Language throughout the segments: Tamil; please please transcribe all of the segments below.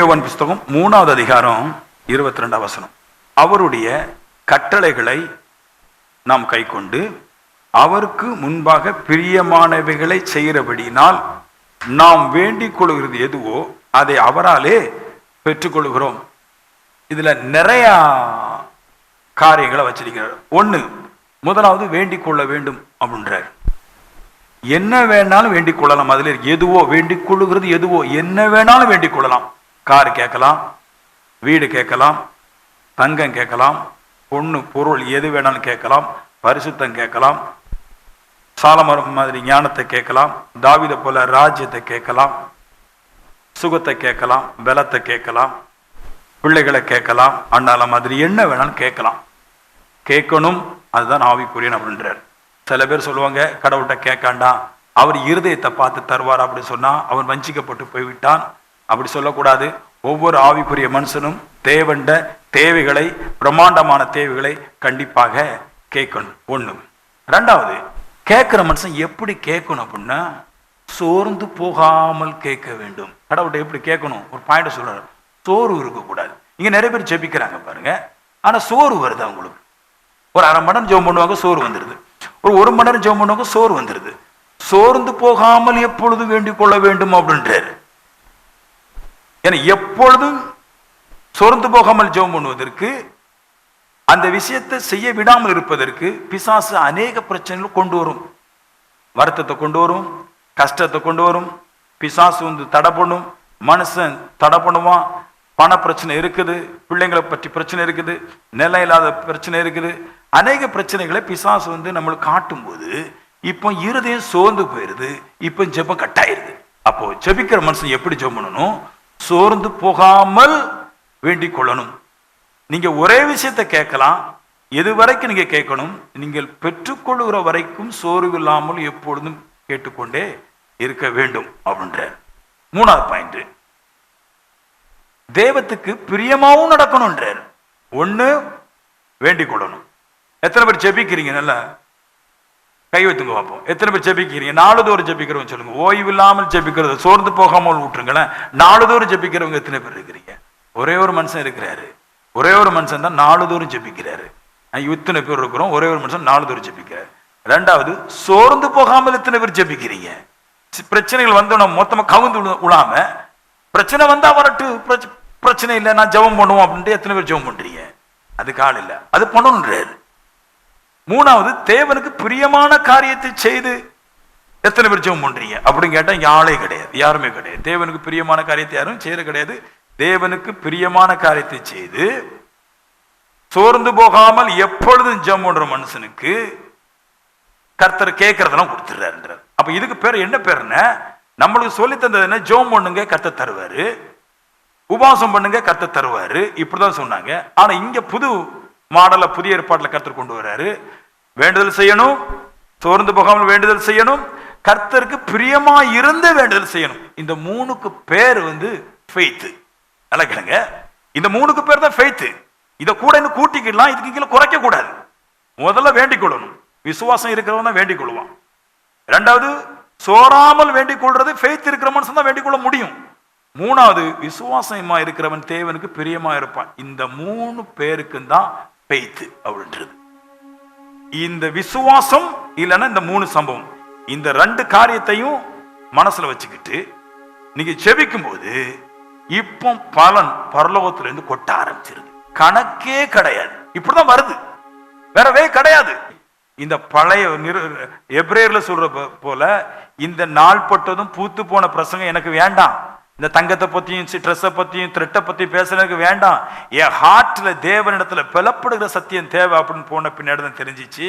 யோவான் புஸ்தகம் 3வது அதிகாரம் 22 வசனம். அவருடைய கட்டளைகளை நாம் கைக்கொண்டு அவருக்கு முன்பாக பிரியமானவைகளை செய்கிறபடினால் நாம் வேண்டிக் கொள்கிறது எதுவோ அதை அவராலே பெற்றுக்கொள்கிறோம். இதுல நிறைய காரியங்களை வச்சிருக்கிறார். ஒண்ணு, முதலாவது வேண்டிக் கொள்ள வேண்டும் அப்படின்றார். என்ன வேணாலும் வேண்டிக் கொள்ளலாம். அதுல எதுவோ வேண்டிக் கொள்ளுகிறது எதுவோ என்ன வேணாலும் வேண்டிக் கொள்ளலாம். கார் கேட்கலாம், வீடு கேட்கலாம், தங்கம் கேட்கலாம், பொண்ணு பொருள் எது வேணாலும் கேட்கலாம், பரிசுத்தம் கேட்கலாம், சாலமரம் மாதிரி ஞானத்தை கேட்கலாம், தாவீதை போல ராஜ்யத்தை கேட்கலாம், சுகத்தை கேட்கலாம், பலத்தை கேட்கலாம், பிள்ளைகளை கேட்கலாம், அண்ணால மாதிரி என்ன வேணாலும் கேட்கலாம். கேட்கணும், அதுதான் ஆவிக்குரியன் அப்படின்றார். சில பேர் சொல்லுவாங்க, கடவுள்கிட்ட கேட்காண்டா, அவர் இருதயத்தை பார்த்து தருவார் அப்படி சொன்னா அவன் வஞ்சிக்கப்பட்டு போய்விட்டான். அப்படி சொல்லக்கூடாது. ஒவ்வொரு ஆவிக்குரிய மனுஷனும் தேவண்ட தேவைகளை, பிரம்மாண்டமான தேவைகளை கண்டிப்பாக கேட்கணும். ஒண்ணு. ரெண்டாவது, கேட்கிற மனுஷன் எப்படி கேட்கணும் அப்படின்னா சோர்ந்து போகாமல் கேட்க வேண்டும். கடவுள்கிட்ட எப்படி கேட்கணும் ஒரு பாயிண்ட் சொல்றாரு. சோறு இருக்கக்கூடாது. இங்க நிறைய பேர் ஜெபிக்கிறாங்க பாருங்க, ஆனா சோறு வருது அவங்களுக்கு. ஒரு அரை மணி நேரம் ஜெபம் பண்ணுவாங்க, சோறு வந்துடுது. ஒரு மணி நேரம் ஜெபம் பண்ணுவாங்க, சோறு வந்துடுது. சோர்ந்து போகாமல் எப்பொழுது வேண்டிக் கொள்ள வேண்டும் அப்படின்றாரு. ஏன்னா எப்பொழுதும் சோர்ந்து போகாமல் ஜெபம் பண்ணுவதற்கு, அந்த விஷயத்தை செய்ய விடாமல் இருப்பதற்கு பிசாசு அநேக பிரச்சனைகள் கொண்டு வரும். வருத்தத்தை கொண்டு வரும், கஷ்டத்தை கொண்டு வரும். பிசாசு தடை பண்ணும், மனுஷன் தடை பண்ணுவான். பண பிரச்சனை இருக்குது, பிள்ளைங்களை பற்றி பிரச்சனை இருக்குது, நிலம் இல்லாத பிரச்சனை இருக்குது. அநேக பிரச்சனைகளை பிசாசு நம்மளுக்கு காட்டும் போது இப்போ இருதயம் சோர்ந்து போயிருது. இப்போ ஜெபம் கட்டாயிருது. அப்போ ஜெபிக்கிற மனுஷன் எப்படி ஜெபம் பண்ணணும்? சோர்ந்து போகாமல் வேண்டிக் கொள்ளணும். நீங்க ஒரே விஷயத்தை கேட்கலாம். எது வரைக்கும் நீங்க கேட்கணும்? நீங்கள் பெற்றுக்கொள்ளுகிற வரைக்கும் சோர்வில்லாமல் எப்பொழுதும் கேட்டுக்கொண்டே இருக்க வேண்டும் அப்படின்ற 3வது பாயிண்ட். தேவத்துக்கு பிரியமாவும் நடக்கணும்ன்றார். ஒண்ணு, வேண்டிக் கொள்ளணும். எத்தனை பேர் ஜெபிக்கிறீங்க? நல்லா கை வைத்துங்க பார்ப்போம். எத்தனை பேர் ஜெபிக்கிறீங்க? நாளுதோறும் ஜெபிக்கிறவங்க சொல்லுங்க. ஓய்வு இல்லாமல் ஜெபிக்கிறது, சோர்ந்து போகாமல் விட்டுருங்களேன். நாளுதோறும் ஜெபிக்கிறவங்க எத்தனை பேர் இருக்கிறீங்க? ஒரே ஒரு மனுஷன் இருக்கிறாரு. ஒரே ஒரு மனுஷன் தான் நாளுதோறும் ஜெபிக்கிறாரு. இத்தனை பேர் இருக்கிறோம், ஒரே ஒரு மனுஷன் நாளுதோறும் ஜெபிக்கிறாரு. ரெண்டாவது, சோர்ந்து போகாமல் எத்தனை பேர் ஜெபிக்கிறீங்க? பிரச்சனைகள் வந்தோம் மொத்தமா கவுந்து விழாம, பிரச்சனை வந்தா வரட்டு, பிரச்சனை இல்லை, நான் ஜெபம் பண்ணுவோம் அப்படின்ட்டு எத்தனை பேர் ஜெபம் பண்றீங்க? அது கால் இல்லை, அது பண்ணணுன்றாரு. 3வது, தேவனுக்கு பிரியமான காரியத்தை செய்து எத்தனை பேர் ஜெபம் பண்றீங்க அப்படின்னு கேட்டா யாழே கிடையாது, யாருமே கிடையாது. தேவனுக்கு பிரியமான காரியத்தை யாரும் செய்யறது கிடையாது. தேவனுக்கு பிரியமான காரியத்தை செய்து சோர்ந்து போகாமல் எப்பொழுதும் ஜெபம் பண்ற மனுஷனுக்கு கர்த்தர் கேட்கறதெல்லாம் கொடுத்துடுறாருன்றார். அப்ப இதுக்கு பேர் என்ன பேருன்னா, நம்மளுக்கு சொல்லி தந்தது என்ன? ஜெபம் பண்ணுங்க, கர்த்தர் தருவாரு. உபவாசம் பண்ணுங்க, கர்த்தர் தருவாரு. இப்படிதான் சொன்னாங்க. ஆனா இங்க புது மாடல, புதிய ஏற்பாட்டுல கர்த்தர் கொண்டு வர்றாரு. வேண்டுதல் செய்யணும், சோர்ந்து போகாமல் வேண்டுதல் செய்யணும், கர்த்தருக்கு பிரியமா இருந்து வேண்டுதல் செய்யணும். இந்த 3க்கு பேர் ஃபெய்த். நல்லா கேளுங்க, இந்த 3க்கு பேர் தான் ஃபெய்த். இதை கூட இன்னும் கூட்டிக்கலாம், இதுக்கு கீழே குறைக்க கூடாது. முதல்ல வேண்டிக் கொள்ளணும். விசுவாசம் இருக்கிறவன் தான் வேண்டிக் கொள்வான். ரெண்டாவது, சோராமல் வேண்டிக் கொள்றது ஃபெய்த் இருக்கிற மனுஷன் தான் வேண்டிக் கொள்ள முடியும். 3வது, விசுவாசமா இருக்கிறவன் தேவனுக்கு பிரியமா இருப்பான். இந்த 3 பேருக்கு தான் ஃபெய்த் அப்படின்றது. இந்த விசுவாசம் இல்லைன்னா இந்த 3 சம்பவம், இந்த 2 காரியத்தையும் மனசுல வச்சுக்கிட்டு நீங்க ஜெபிக்கும் போது இப்போ பலன் பரலோகத்திலிருந்து கொட்ட ஆரம்பிச்சிருது. கணக்கே கிடையாது. இப்படிதான் வருது, வேறவே கிடையாது. இந்த பழைய எபிரேயர்ல சொல்ற போல இந்த நாள்பட்டதும் பூத்து போன பிரசங்கம் எனக்கு வேண்டாம். இந்த தங்கத்தை பத்தியும் ட்ரெஸ்ஸை பத்தியும் த்ரெட்டை பத்தியும் பேசுறதுக்கு வேண்டாம். என் ஹார்ட்ல தேவனிடத்துல பிளப்படுகிற சத்தியம் தேவை அப்படின்னு போன பின்னாடி தான் தெரிஞ்சிச்சு.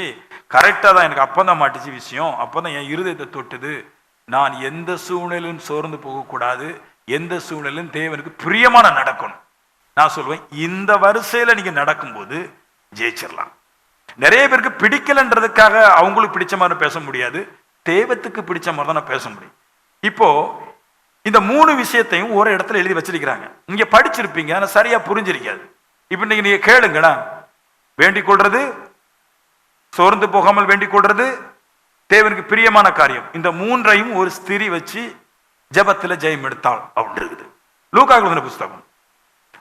கரெக்டா தான் எனக்கு அப்பதான் மாட்டுச்சு விஷயம். அப்பதான் என் இருதயத்தை தொட்டுது. நான் எந்த சூழ்நிலையும் சோர்ந்து போகக்கூடாது, எந்த சூழ்நிலையும் தேவனுக்கு பிரியமான நடக்கணும். நான் சொல்லுவேன், இந்த வரிசையில நீங்க நடக்கும்போது ஜெயிச்சிடலாம். நிறைய பேருக்கு பிடிக்கலன்றதுக்காக அவங்களுக்கு பிடிச்ச மாதிரி பேச முடியாது, தெய்வத்துக்கு பிடிச்ச மாதிரி தான் நான் பேச முடியும். இப்போ இந்த 3 விஷயத்தையும் ஒரு இடத்துல எழுதி வச்சிருக்கிறாங்க. நீங்க படிச்சிருப்பீங்க, ஆனா சரியா புரிஞ்சிருக்காது. இப்ப நீங்க கேளுங்கடா, வேண்டிக் கொள்றது, சோர்ந்து போகாமல் வேண்டிக் கொள்றது, தேவனுக்கு பிரியமான காரியம். இந்த 3ஐயும் ஒரு ஸ்திரீ வச்சு ஜெபத்துல ஜெயம் எடுத்தாள் அப்படின்னு இருக்குது. லூக்காவுக்கு புஸ்தகம்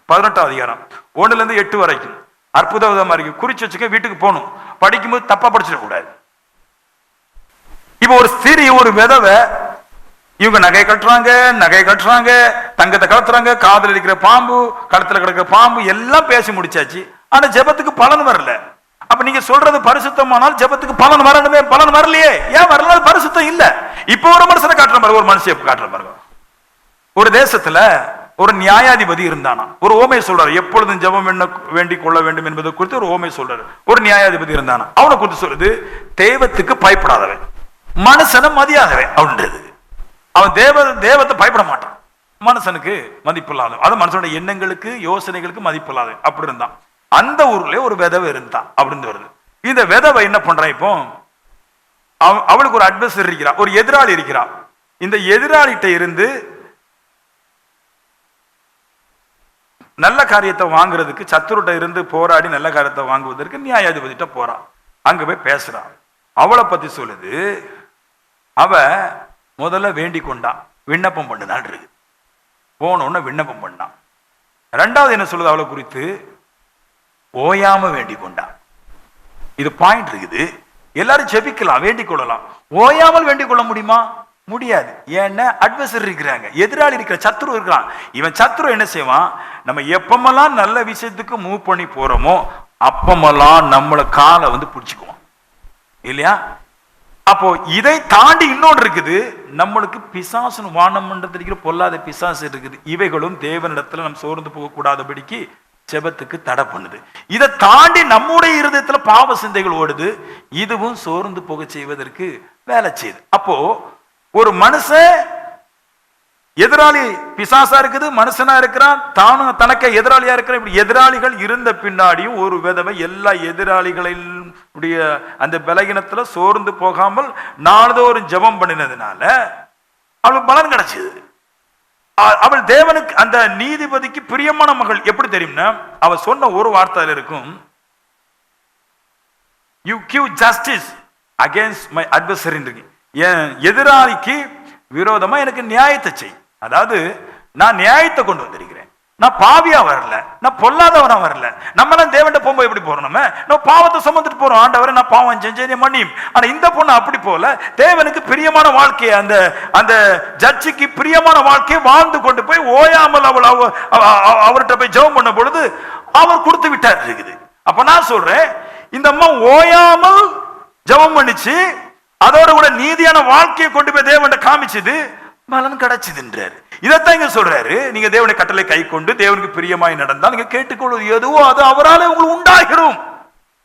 18ஆம் அதிகாரம் 1-8 வரைக்கும் அற்புதமா இருக்கு. குறிச்சு வச்சுக்க, வீட்டுக்கு போகணும். படிக்கும்போது தப்பா படிச்சிடக்கூடாது. இப்ப ஒரு ஸ்திரீ, ஒரு விதவை, இவங்க நகை கட்டுறாங்க, தங்கத்தை கலத்துறாங்க, காதல் இருக்கிற பாம்பு, கழுத்துல கிடக்கிற பாம்பு எல்லாம் பேசி முடிச்சாச்சு. ஆனா ஜெபத்துக்கு பலன் வரல. அப்ப நீங்க சொல்றது பரிசுத்தமானால் ஜெபத்துக்கு பலன் வரணுமே, பலன் வரலையே. ஏன் வரல? பரிசுத்தம் இல்ல. இப்ப ஒரு மனுஷனை காட்டுற பாருங்க, ஒரு மனுஷன் காட்டுற பாருங்க. ஒரு தேசத்துல ஒரு நியாயாதிபதி இருந்தானா. ஒரு ஓமை சொல்றாரு, எப்பொழுதும் ஜெபம் வேண்டிக் கொள்ள வேண்டும் என்பதை குறித்து ஒரு ஓமை சொல்றாரு. ஒரு நியாயாதிபதி இருந்தானா. அவனை குறித்து சொல்றது, தெய்வத்துக்கு பயப்படாதவன், மனுஷனை மதியாதவன் அப்படின்றது. அவன் தேவத்தை பயப்பட மாட்டான், மனுஷனுக்கு மதிப்பு இல்லாத, அது மனுஷனுடைய எண்ணங்களுக்கு யோசனைகளுக்கு மதிப்பு இல்லாத அப்படி இருந்தான். அந்த ஊர்ல ஒரு விதவை இருந்தான் அப்படின்னு வருது. இந்த விதவை என்ன பண்றான்? இப்போ அவளுக்கு ஒரு அட்வைசர் இருக்கிறா, ஒரு எதிராளி இருக்கிறா. இந்த எதிராளிகிட்ட இருந்து நல்ல காரியத்தை வாங்குறதுக்கு, சத்துருட்ட இருந்து போராடி நல்ல காரியத்தை வாங்குவதற்கு நியாயாதிபதிட்ட போறான். அங்க போய் பேசுறான். அவளை பத்தி சொல்லுது, அவ முதல்ல வேண்டிக் கொண்டான், விண்ணப்பம் பண்ணுதான் இருக்கு. போனோன்னு விண்ணப்பம் பண்ணான். ரெண்டாவது என்ன சொல்லுது அவளை குறித்து? ஓயாம வேண்டிக் கொண்டான். இது பாயிண்ட் இருக்குது. எல்லாரும் ஜெபிக்கலாம், வேண்டிக் கொள்ளலாம். ஓயாமல் வேண்டிக் கொள்ள முடியுமா? முடியாது. ஏன்னா அட்வைசர் இருக்கிறாங்க, எதிராளி இருக்கிற, சத்ரு இருக்கிறான். இவன் சத்ரு என்ன செய்வான்? நம்ம எப்பமெல்லாம் நல்ல விஷயத்துக்கு மூவ் பண்ணி போறோமோ அப்பமெல்லாம் நம்மளை காலை பிடிச்சுக்குவான் இல்லையா? அப்போ இதை தாண்டி இன்னொன்று இருக்குது. நம்மளுக்கு பிசாசு, வானமண்டலத்தில் இருக்கிற பொல்லாத பிசாசு இருக்குது. இவைகளும் தேவனிடத்துல நம்ம சோர்ந்து போக கூடாதபடிக்கு ஜெபத்துக்கு தடை பண்ணுது. இதை தாண்டி நம்முடைய இருதயத்துல பாவ சிந்தைகள் ஓடுது. இதுவும் சோர்ந்து போக செய்வதற்கு வேலை செய்யுது. அப்போ ஒரு மனுஷன் எதிராளி பிசாசா இருக்குது, மனுஷனா இருக்கிறான், தானும் தனக்கு எதிராளியா இருக்கிறான். இப்படி எதிராளிகள் இருந்த பின்னாடியும் ஒரு விதவை எல்லா எதிராளிகளுடைய அந்த பலகீனத்துல சோர்ந்து போகாமல் நாள்தோறும் ஜெபம் பண்ணினதுனால அவளுக்கு பலன் கிடைச்சது. அவள் தேவனுக்கு, அந்த நீதிபதிக்கு பிரியமான மகள். எப்படி தெரியும்னா, அவ சொன்ன ஒரு வார்த்தையில இருக்கும், you give justice against my adversary. என் எதிராளிக்கு விரோதமா எனக்கு நியாயத்தை செய். அதாவது நான் நியாயத்தை கொண்டு வந்திருக்கிறேன், நான் பாவியா வரல, நான் பொல்லாதவனா வரல. நம்மளாம் தேவன்ட்ட போகும்போது எப்படி போறோம்? நம்ம பாவத்தை சுமந்துட்டு போறோம், ஆண்டவரை நான் பாவம் செஞ்சேன் மன்னியும். ஆனா இந்த பொண்ணு அப்படி போல, தேவனுக்கு பிரியமான வாழ்க்கையை, அந்த அந்த ஜட்ஜுக்கு பிரியமான வாழ்க்கையை வாழ்ந்து கொண்டு போய் ஓயாமல் அவர்கிட்ட போய் ஜெபம் பண்ண பொழுது அவர் கொடுத்து விட்டார் இருக்குது. அப்ப நான் சொல்றேன், இந்த அம்மா ஓயாமல் ஜெபம் பண்ணிச்சு, அதோட கூட நீதியான வாழ்க்கையை கொண்டு போய் தேவன்ட்ட காமிச்சது, பலன் கிடைச்சதுன்றாரு. இதைத்தான் இங்க சொல்றாரு, நீங்க தேவனுடைய கட்டளை கை கொண்டு தேவனுக்கு பிரியமாய் நடந்தால் நீங்க கேட்டுக்கொள்வது எதுவோ அது அவரால் உங்களுக்கு உண்டாகிடும்.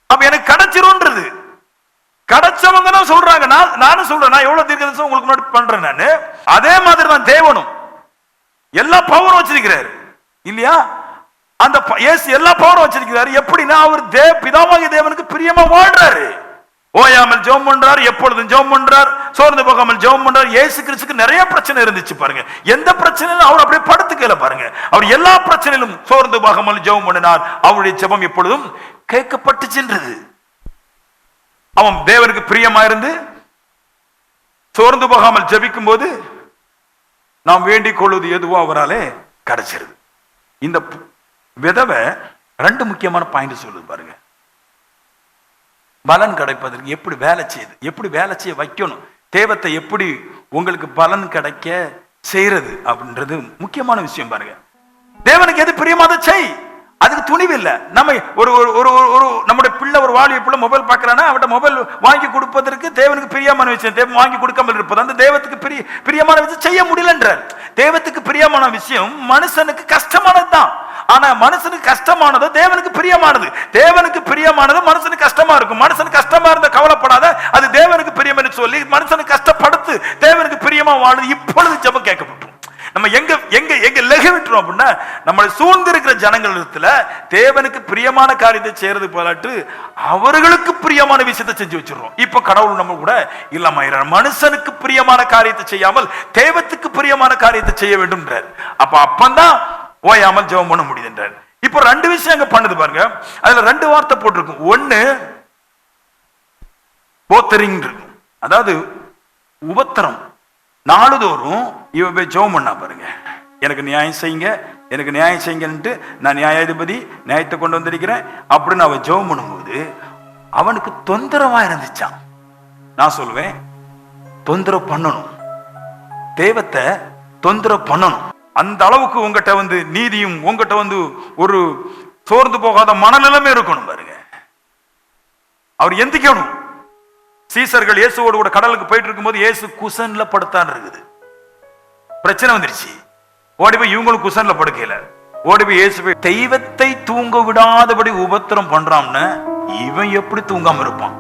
அப்ப எனக்கு கிடைச்சிரும்ன்றது. கிடைச்சவங்க தான் சொல்றாங்க. நானும் சொல்றேன், நான் எவ்வளவு தீர்க்கதரிசனம் உங்களுக்கு முன்னாடி பண்றேன். நான் அதே மாதிரி தான் தேவனும் எல்லா பவரும் வச்சிருக்கிறாரு இல்லையா? அந்த இயேசு எல்லா பவரும் வச்சிருக்கிறாரு. எப்படின்னா அவர் பிதாவாகிய தேவனுக்கு பிரியமா வாழ்றாரு. ஓயாமல் ஜெபம் பண்றார், எப்பொழுதும் ஜெபம் பண்றார், சோர்ந்து போகாமல் ஜெபம் பண்றார். இயேசு கிறிஸ்துக்கு நிறைய பிரச்சனை இருந்துச்சு பாருங்க. எந்த பிரச்சனையிலும் அவர் அப்படியே படுத்துக்கல பாருங்க. அவர் எல்லா பிரச்சனையிலும் சோர்ந்து போகாமல் ஜெபம் பண்ணினார். அவருடைய ஜெபம் எப்பொழுதும் கேட்கப்பட்டுச்சுன்றது. அவன் தேவனுக்கு பிரியமா இருந்து சோர்ந்து போகாமல் ஜெபிக்கும் போது நாம் வேண்டிக் கொள்வது எதுவோ அவராலே கிடைச்சிருது. இந்த விதவை ரெண்டு முக்கியமான பாயிண்ட் சொல்லுது பாருங்க. பலன் கிடைப்பதற்கு எப்படி வேலை செய்யுது, எப்படி வேலை செய்ய வைக்கணும், தேவத்தை எப்படி உங்களுக்கு பலன் கிடைக்க செய்யறது அப்படின்றது முக்கியமான விஷயம் பாருங்க. தேவனுக்கு எது பிரியமாத செய், அதுக்கு துணிவு இல்லை. நம்ம ஒரு ஒரு நம்முடைய பிள்ளை, ஒரு வாலிப பிள்ளை மொபைல் பார்க்கறானா, அவட்ட மொபைல் வாங்கி கொடுப்பதற்கு தேவனுக்கு பிரியமான விஷயம், தேவன் வாங்கி கொடுக்காமல் இருப்பது அந்த தேவத்துக்கு பிரியமான விஷயம் செய்ய முடியலன்றார். தேவத்துக்கு பிரியமான விஷயம் மனுஷனுக்கு கஷ்டமானது தான். ஆனா மனுஷனுக்கு கஷ்டமானது தேவனுக்கு பிரியமானது. தேவனுக்கு பிரியமானது மனுஷனுக்கு கஷ்டமா இருக்கும். மனுஷனுக்கு கஷ்டமா இருந்த கவலைப்படாத, அது தேவனுக்கு பிரியம் என்று சொல்லி மனுஷனுக்கு கஷ்டப்படுத்து தேவனுக்கு பிரியமா வாழுது. இப்பொழுது ஜெபம் கேட்கப்பட்டோம். நம்ம எங்க எங்க எங்க லெக விட்டுறோம் அப்படின்னா, நம்மளை சூழ்ந்திருக்கிற ஜனங்களிடத்துல தேவனுக்கு பிரியமான காரியத்தை செய்யறது போலாட்டு அவர்களுக்கு பிரியமான விஷயத்தை செஞ்சு வச்சிடறோம். இப்ப கடவுள் நம்ம கூட இல்லாம மனுஷனுக்கு பிரியமான காரியத்தை செய்யாமல் தேவத்துக்கு பிரியமான காரியத்தை செய்ய வேண்டும்ன்றார். அப்பந்தான் ஓயாமல் ஜெபம் பண்ண முடியுதுன்றார். இப்போ ரெண்டு விஷயம் அங்க பண்ணுது பாருங்க. அதுல ரெண்டு வார்த்தை போட்டிருக்கும். ஒண்ணு போத்தரிங் இருக்கும், அதாவது உபத்திரம். நாளுதோறும் இவன் போய் ஜெபம் பண்ணா பாருங்க. எனக்கு நியாயம் செய்யுங்க, எனக்கு நியாயம் செய்யுங்கன்ட்டு நான் நியாயாதிபதி நியாயத்தை கொண்டு வந்திருக்கிறேன் அப்படின்னு அவன் ஜெபம் பண்ணும்போது அவனுக்கு தொந்தரவா இருந்துச்சான். நான் சொல்லுவேன், தொந்தரவு பண்ணணும், தேவத்தை தொந்தரவு பண்ணணும். அந்த அளவுக்கு உங்ககிட்ட வந்து நீதியும் உங்ககிட்ட வந்து ஒரு சோர்ந்து போகாத மனநிலைமை இருக்கணும் பாருங்க. அவர் எந்திக்கணும். சீசர்கள் இயேசுவோடு கூட கடலுக்கு போயிட்டு இருக்கும்போது இயேசு குசன்ல படுத்தான் இருக்குது. பிரச்சனை வந்துருச்சு. ஓடி போய் இவங்களும் குசன்ல படுக்கையில ஓடி போய் இயேசு தெய்வத்தை தூங்க விடாதபடி உபத்திரம் பண்றான்னு இவன் எப்படி தூங்காம இருப்பான்?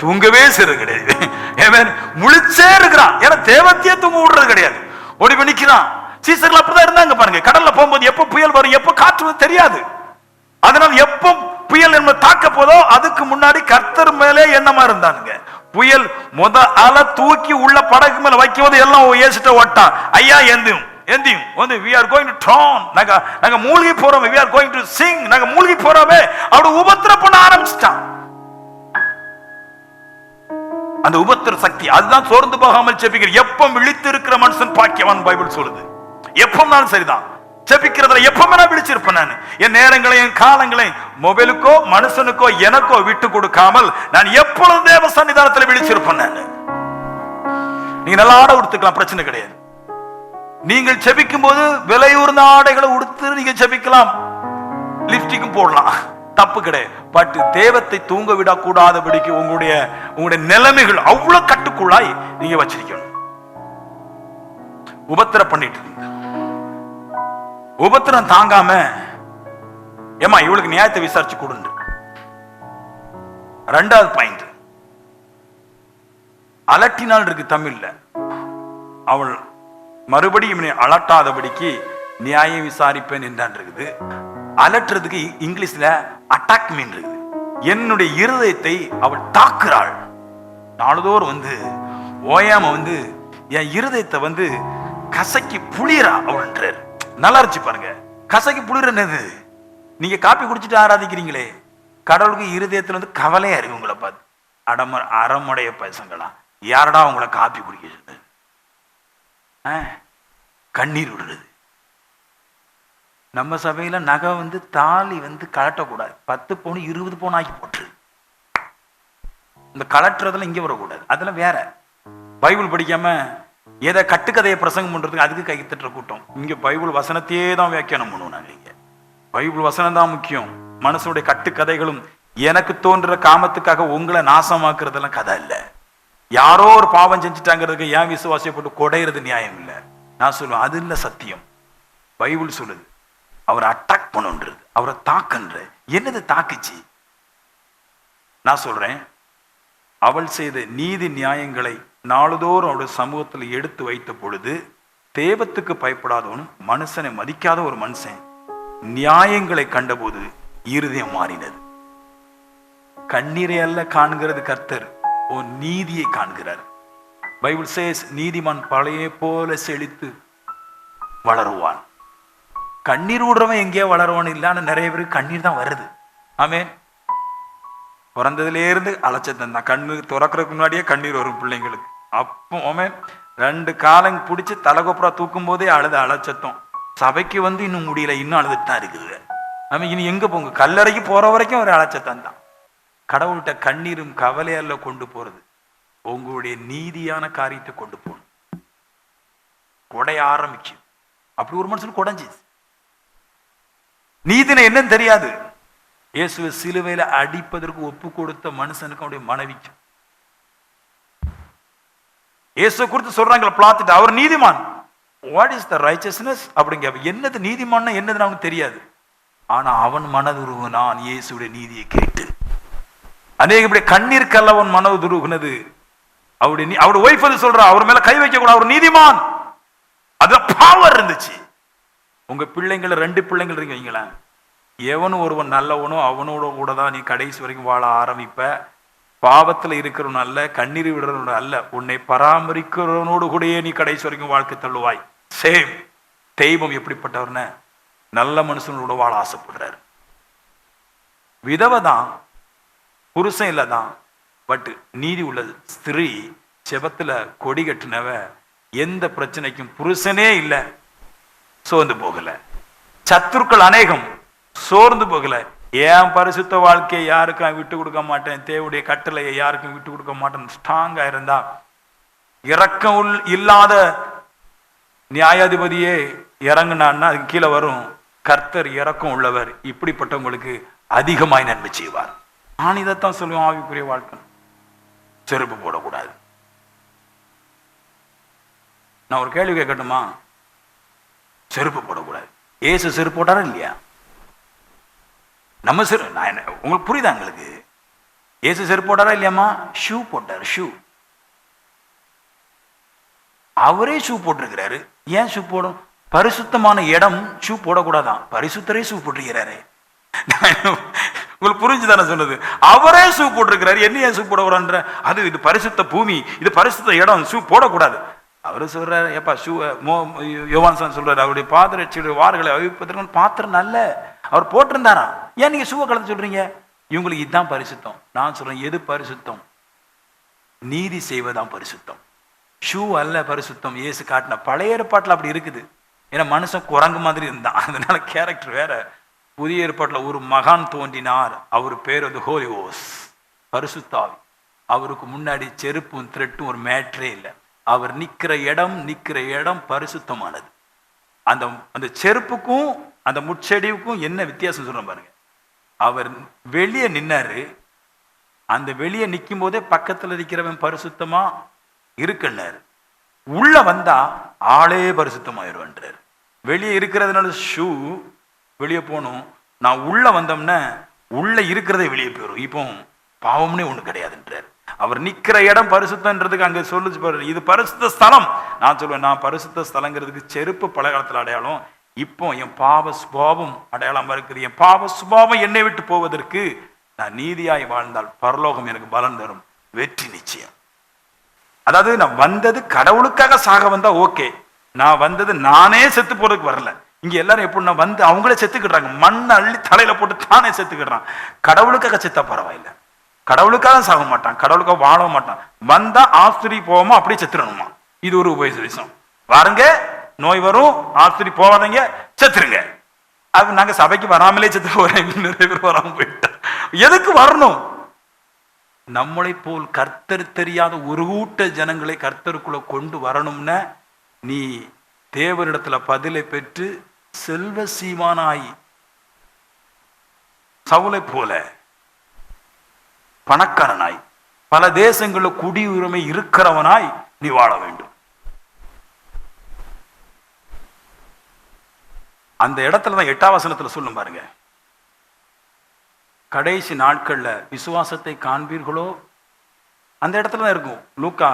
தூங்கவே சரி கிடையாது. முழிச்சே இருக்கிறான். ஏன்னா தேவத்தையே தூங்க விடுறது கிடையாது. ஓடி போய் நிக்கிறான். சீசர்கள் அப்படிதான் இருந்தாங்க பாருங்க. கடல்ல போகும்போது எப்ப புயல் வரும் எப்ப காற்று தெரியாது. அதனால எப்ப புயல் என்ன தாக்க போதோ அதுக்கு முன்னாடி கர்த்தர் மேலே எண்ணமா இருந்தானுங்க. புயல் அலை தூக்கி உள்ள படகு மேல வைக்கும் போது எல்லாம் ஏசிட்ட ஓட்டான். ஐயா எந்தியும் எந்தியும் வந்து we are going to drown, நாங்க மூழ்கி போறோம், we are going to sing, நாங்க மூழ்கி போறோமே அப்படி உபத்திரம் பண்ண ஆரம்பிச்சிட்டான். அந்த உபத்திர சக்தி அதுதான் சோர்ந்து போகாமல் செபிக்கிற. எப்ப விழித்து இருக்கிற மனுஷன் பாக்கியவான் பைபிள் சொல்லுது. எப்பனாலும் சரிதான், செபிக்கிறதுல எப்பவுமே நான் விழிச்சிருப்பேன். நான் என் நேரங்களையும் காலங்களையும் மொபைலுக்கோ மனுஷனுக்கோ எனக்கோ விட்டு கொடுக்காமல் நான் எப்பொழுதும் தேவ சன்னிதானத்தில் விழிச்சிருப்பேன். நான் நீங்க நல்லா ஆடை உடுத்துக்கலாம், பிரச்சனை கிடையாது. நீங்கள் செபிக்கும் போது விலையூர்ந்த ஆடைகளை உடுத்து நீங்க செபிக்கலாம், லிப்ஸ்டிக்கும் போடலாம், தப்பு கிடையாது. பட் தேவத்தை தூங்க விடக்கூடாதபடிக்கு உங்களுடைய நிலைமைகள் அவ்வளவு கட்டுக்குள்ளாய் நீங்க வச்சிருக்கணும். உபத்திர பண்ணிட்டு இருந்தீங்க, உபத்திரம் தாங்காம ஏமா இவளுக்கு நியாயத்தை விசாரிச்சு கொடுங்க. ரெண்டாவது பாயிண்ட், அலட்டினால் இருக்கு தமிழ்ல. அவள் மறுபடியும் அலட்டாதபடிக்கு நியாயம் விசாரிப்பேன் என்றான் இருக்குது. அலட்டுறதுக்கு இங்கிலீஷ்ல அட்டாக் மீன் இருக்குது. என்னுடைய இருதயத்தை அவள் தாக்குறாள். நாளுதோறும் வந்து ஓயாம வந்து என் இருதயத்தை வந்து கசக்கி புளியறா அவள்ன்றார். நல்லா இருந்துச்சு பாருங்க. கசக்கி புளியறது, நீங்க காப்பி குடிச்சிட்டு ஆராதிக்கிறீங்களே, கடவுளுக்கு இருதயத்துல வந்து கவலையா இருக்கு உங்களை பார்த்து. அறமுடைய பசங்களா, யாரடா உங்களை காப்பி குடிக்க சொன்னது? கண்ணீர் விடுறது. நம்ம சபையில நகை வந்து தாலி வந்து கலட்டக்கூடாது, 10 பவுன் 20 பவுன் ஆக்கி போட்டு இந்த கலட்டுறதுல இங்க வரக்கூடாது. அதெல்லாம் வேற. பைபிள் படிக்காம ஏதோ கட்டுக்கதையை பிரசங்கம் பண்றதுக்கு அதுக்கு கை தட்டுற கூட்டம். இங்க பைபிள் வசனத்தையே தான் வியாக்கியானம் பண்ணுவோம் நாங்க. இங்க பைபிள் வசனம் தான் முக்கியம். மனசுடைய கட்டுக்கதைகளும் எனக்கு தோன்ற காமத்துக்காக உங்களை நாசமாக்குறதெல்லாம் கதை இல்லை. யாரோ ஒரு பாவம் செஞ்சுட்டாங்கிறதுக்கு ஏன் விசுவாசியை போட்டு கொடையிறது நியாயம் இல்லை. நான் சொல்லுவேன், அது இல்லை சத்தியம். பைபிள் சொல்லுது அவரை அட்டாக் பண்ணுன்றது, அவரை தாக்குன்ற. என்னது தாக்குச்சு? நான் சொல்றேன், அவள் செய்த நீதி நியாயங்களை நாளுதோறும் அவருடைய சமூகத்தில் எடுத்து வைத்த பொழுது தேவத்துக்கு பயப்படாதவனும் மனுஷனை மதிக்காத ஒரு மனுஷன் நியாயங்களை கண்டபோது இருதயம் மாறினது. கண்ணீரை அல்ல காண்கிறது கர்த்தர், ஓ நீதியை காண்கிறார். பைபிள் சேஸ் நீதிமான் பழைய போல செழித்து வளருவான். கண்ணீர் விடுறவன் எங்கேயோ வளருவான் இல்லை. ஆனால் நிறைய பேருக்கு கண்ணீர் தான் வருது. ஆமென். பிறந்ததுல இருந்து அலட்சத்தம் தான். கண்ணு துறக்கிறதுக்கு முன்னாடியே கண்ணீர் வரும் பிள்ளைங்களுக்கு. அப்போ ஆமென். 2 காலம் பிடிச்சி தலைகொப்புறா தூக்கும் போதே அழுத அலட்சத்தம். சபைக்கு வந்து இன்னும் முடியல, இன்னும் அழுதுட்டு தான் இருக்குது. ஆமா, இனி எங்க போங்க? கல்லறைக்கு போற வரைக்கும் ஒரு அலட்சத்தம் தான். கடவுள்கிட்ட கண்ணீரும் கவலையல்ல கொண்டு போறது, உங்களுடைய நீதியான காரியத்தை கொண்டு போகணும். கொடைய ஆரம்பிச்சு அப்படி ஒரு மனுஷன் கொடைஞ்சி நீதினை என்னன்னு தெரியாது. இயேசுவை சிலுவையில அடிப்பதற்கு ஒப்பு கொடுத்த மனுஷனுக்கு அவருடைய மனைவிக்கு இயேசு குறித்து சொல்றாங்களா பிளாத்துட்டு, அவர் நீதிமான். வாட் இஸ் த ரைச்சஸ்னஸ் அப்படிங்க. என்னது நீதிமான் என்னதுன்னு அவனுக்கு தெரியாது. ஆனா அவன் மனதுருகுனான் இயேசுடைய நீதியை கேட்டு. அநேக கண்ணீர் கல்லவன் மனதுருகுனது. அவருடைய ஒய்ஃப் அது சொல்றா, அவர் மேல கை வைக்க கூட, அவர் நீதிமான். அது பவர் இருந்துச்சு. உங்க பிள்ளைங்கள 2 பிள்ளைங்கள் இருக்கு வைங்களேன், எவனும் ஒருவன் நல்லவனோ அவனோட கூட தான் நீ கடைசி வரைக்கும் வாழ ஆரம்பிப்ப. பாவத்துல இருக்கிறவன் அல்ல, கண்ணீர் விடுறவனோட அல்ல, உன்னை பராமரிக்கிறவனோடு கூடயே நீ கடைசி வரைக்கும் வாழ்க்கை தள்ளுவாய். சேம். தெய்வம் எப்படிப்பட்டவர்னு நல்ல மனுஷனோட வாழ ஆசைப்படுறாரு. விதவை தான், புருஷன் இல்லதான். பட் நீதி உள்ள ஸ்திரீ செபத்துல கொடி கட்டினவ எந்த பிரச்சனைக்கும் புருஷனே இல்லை, சோர்ந்து போகல. சத்துருக்கள் அநேகம் சோர்ந்து போகல. ஏன் பரிசுத்த வாழ்க்கையை யாருக்கும் விட்டு கொடுக்க மாட்டேன், தேவனுடைய கட்டளையை யாருக்கும் விட்டு கொடுக்க மாட்டேன் ஸ்ட்ராங்கா இருந்தா, இரக்கம் இல்லாத நியாயாதிபதியே இறங்குனான்னா அதுக்கு கீழே வரும், கர்த்தர் இரக்கம் உள்ளவர், இப்படிப்பட்டவங்களுக்கு அதிகமாய் நன்மை செய்வார். நான் இதைத்தான் சொல்லுவேன். ஆவிக்குரிய வாழ்க்கை செருப்பு போடக்கூடாது. நான் ஒரு கேள்வி கேட்கட்டுமா? செருப்பு போடக்கூடாது. ஏசு செருப்பு போட்டாரா இல்லையா? நம்ம உங்களுக்கு புரியுதா? உங்களுக்கு ஏசு செருப்பு போட்டாரா இல்லையாமா? ஷூ போட்டார். ஷூ அவரே ஷூ போட்டிருக்கிறாரு. ஏன் ஷூ போடும்? பரிசுத்தமான இடம் ஷூ போடக்கூடாதான். பரிசுத்தரே ஷூ போட்டிருக்கிறாரு. உங்களுக்கு புரிஞ்சுதானே சொன்னது? அவரே ஷூ போட்டிருக்கிறாரு. என்ன ஏன் ஷூ போடக்கூடாதுன்ற? அது இது பரிசுத்த பூமி, இது பரிசுத்த இடம், ஷூ போடக்கூடாது. அவரு சொல்றாரு, ஏப்பா ஷூ யோவான் சொல்றாரு, அவருடைய பாதரட்சியுடைய வார்களை அவிப்பதற்கு பாத்திரம் நல்ல அவர் போட்டிருந்தாரா? ஏன் நீங்க ஷூவை கலந்து சொல்றீங்க? இவங்களுக்கு இதுதான் பரிசுத்தம். நான் சொல்றேன், எது பரிசுத்தம்? நீதி செய்வதான் பரிசுத்தம். ஷூ அல்ல பரிசுத்தம். இயேசு காட்டின பழைய ஏற்பாட்டில் அப்படி இருக்குது. ஏன்னா மனுஷன் குரங்கு மாதிரி இருந்தான், அதனால கேரக்டர் வேற. புதிய ஏற்பாட்டில் ஒரு மகான் தோன்றினார், அவர் பேர் வந்து ஹோலி ஓஸ், பரிசுத்தாவி. அவருக்கு முன்னாடி செருப்பும் த்ரெட்டும் ஒரு மேட்ரே இல்லை. அவர் நிற்கிற இடம் பரிசுத்தமானது. அந்த அந்த செருப்புக்கும் அந்த முச்செடிவுக்கும் என்ன வித்தியாசம் சொல்ற பாருங்க. அவர் வெளியே நின்னாரு, அந்த வெளியே நிற்கும் போதே பக்கத்தில் இருக்கிறவன் பரிசுத்தமா இருக்குன்னாரு. உள்ள வந்தா ஆளே பரிசுத்தமாயிருவான்றார். வெளியே இருக்கிறதுனால ஷூ வெளியே போகணும், நான் உள்ள வந்தோம்னா உள்ள இருக்கிறதே வெளியே போயிடும். இப்போ பாவம்னே ஒண்ணு கிடையாதுன்றார். அவர் நிற்கிற இடம் பரிசுத்தன்றதுக்கு அங்க சொல்லுச்சு பாரு, இது பரிசுத்த ஸ்தலம். நான் சொல்லுவேன், நான் பரிசுத்த ஸ்தலங்கிறதுக்கு செருப்பு பழகாலத்தில் அடையாளம், இப்போ என் பாவ சுபாவம் அடையாளமா இருக்குது. என் பாவ சுபாவம் என்னை விட்டு போவதற்கு நான் நீதியாய் வாழ்ந்தால் பரலோகம் எனக்கு பலன் தரும், வெற்றி நிச்சயம். அதாவது நான் வந்தது கடவுளுக்காக சாக வந்தா ஓகே, நான் வந்தது நானே செத்து போறதுக்கு வரல. இங்க எல்லாரும் எப்படின்னா வந்து அவங்களே செத்துக்கிடுறாங்க, மண்ணை அள்ளி தலையில போட்டு தானே செத்துக்கிடுறான். கடவுளுக்காக செத்தா பரவாயில்லை, கடவுளுக்காக சாக மாட்டான், கடவுளுக்காக வாழ மாட்டான். வந்தா ஆஸ்திரி போவோமா அப்படியே செத்துடணுமா, இது ஒரு உபதேசம். வாருங்க, நோய் வரும், ஆஸ்திரி போவாதீங்க, செத்துருங்க. அது நாங்க சபைக்கு வராமலே செத்து போறேன், நிறைய பேர் வராம போயிட்டோம். எதுக்கு வரணும்? நம்மளை போல் கர்த்தர் தெரியாத ஒரு கூட்ட ஜனங்களை கர்த்தருக்குள்ள கொண்டு வரணும்னா நீ தேவரிடத்துல பதிலை பெற்று செல்வ சீமானாய், சவுலை போல பணக்காரனாய், பல தேசங்களில் குடியுரிமை இருக்கிறவனாய் நீ வாழ வேண்டும். அந்த இடத்துலதான் 8ஆம் வசனத்துல சொல்லும் பாருங்க, கடைசி நாட்கள்ல விசுவாசத்தை காண்பீர்களோ, அந்த இடத்துல தான் இருக்கும். லூக்கா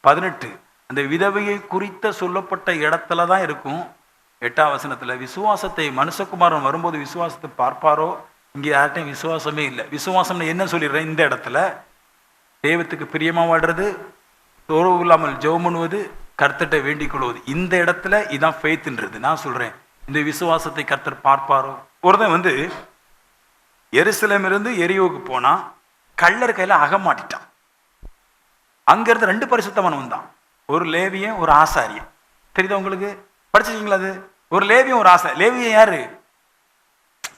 18 அந்த விதவையை குறித்த சொல்லப்பட்ட இடத்துல தான் இருக்கும். 8ஆம் வசனத்துல விசுவாசத்தை மனுஷகுமாரன் வரும்போது விசுவாசத்தை பார்ப்பாரோ, இங்க யார்ட்டையும் விசுவாசமே இல்லை. விசுவாசம்னு என்ன சொல்லிடுறேன்? இந்த இடத்துல தெய்வத்துக்கு பிரியமா வாழ்றது, சோர்வு இல்லாமல் ஜெபம் பண்ணுவது, கர்த்தர்ட்ட வேண்டிக் கொள்வது, இந்த இடத்துல இதான் ஃபெய்த்ன்றது. நான் சொல்றேன், இந்த விசுவாசத்தை கர்த்தர் பார்ப்பாரோ. ஒருத்தன் வந்து எருசலேமிலிருந்து எரியோவுக்கு போனா கள்ளர் கையில அகமாட்டிட்டான். அங்க இருந்து 2 பரிசுத்தவான் வந்தான், ஒரு லேவியன் ஒரு ஆசாரியன். தெரியுதா உங்களுக்கு? படிச்சிருக்கீங்களா அது? ஒரு லேவியன் ஒரு ஆசாரியன். லேவியன் யாரு?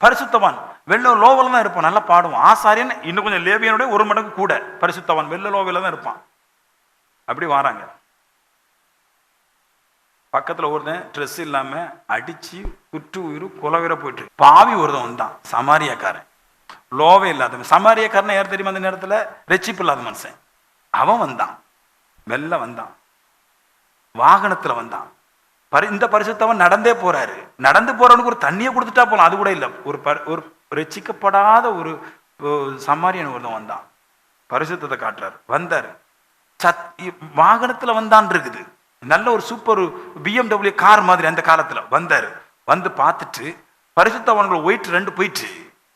பரிசுத்தவான். வெள்ள லோவில தான் இருப்பான், நல்லா பாடுவான். ஆசாரியன் இன்னும் கொஞ்சம் லேவியனுடைய 1 மடங்கு கூட பரிசுத்தவான், வெள்ள லோவில தான் இருப்பான். அப்படி வராங்க, பக்கத்துல ஒருத்தன் ட்ரெஸ் இல்லாம அடிச்சு குற்று உயிர் குலவீர போயிட்டு பாவி ஒருத்தன் வந்தான், சமாரியாக்காரன், லோவே இல்லாதவன். சமாரியாக்காரன் யார் தெரியுமா? அந்த நேரத்துல ரெச்சிப்பு இல்லாத மனுஷன். அவன் வந்தான், வெள்ள வந்தான், வாகனத்துல வந்தான். இந்த பரிசுத்தவன் நடந்தே போறாரு. நடந்து போறவனுக்கு ஒரு தண்ணியை கொடுத்துட்டா போலாம், அது கூட இல்லை. ஒரு ரட்சிக்கப்படாத ஒரு சமாரியன் ஒருத்தன் வந்தான், பரிசுத்தத்தை காட்டுறாரு. வந்தாரு, வாகனத்துல வந்தான் இருக்குது, நல்ல ஒரு சூப்பர் BMW கார் மாதிரி அந்த காலத்துல வந்தாரு. வந்து பார்த்துட்டு பரிசுத்தவான்கள் ஒயிட் 2 போயிட்டு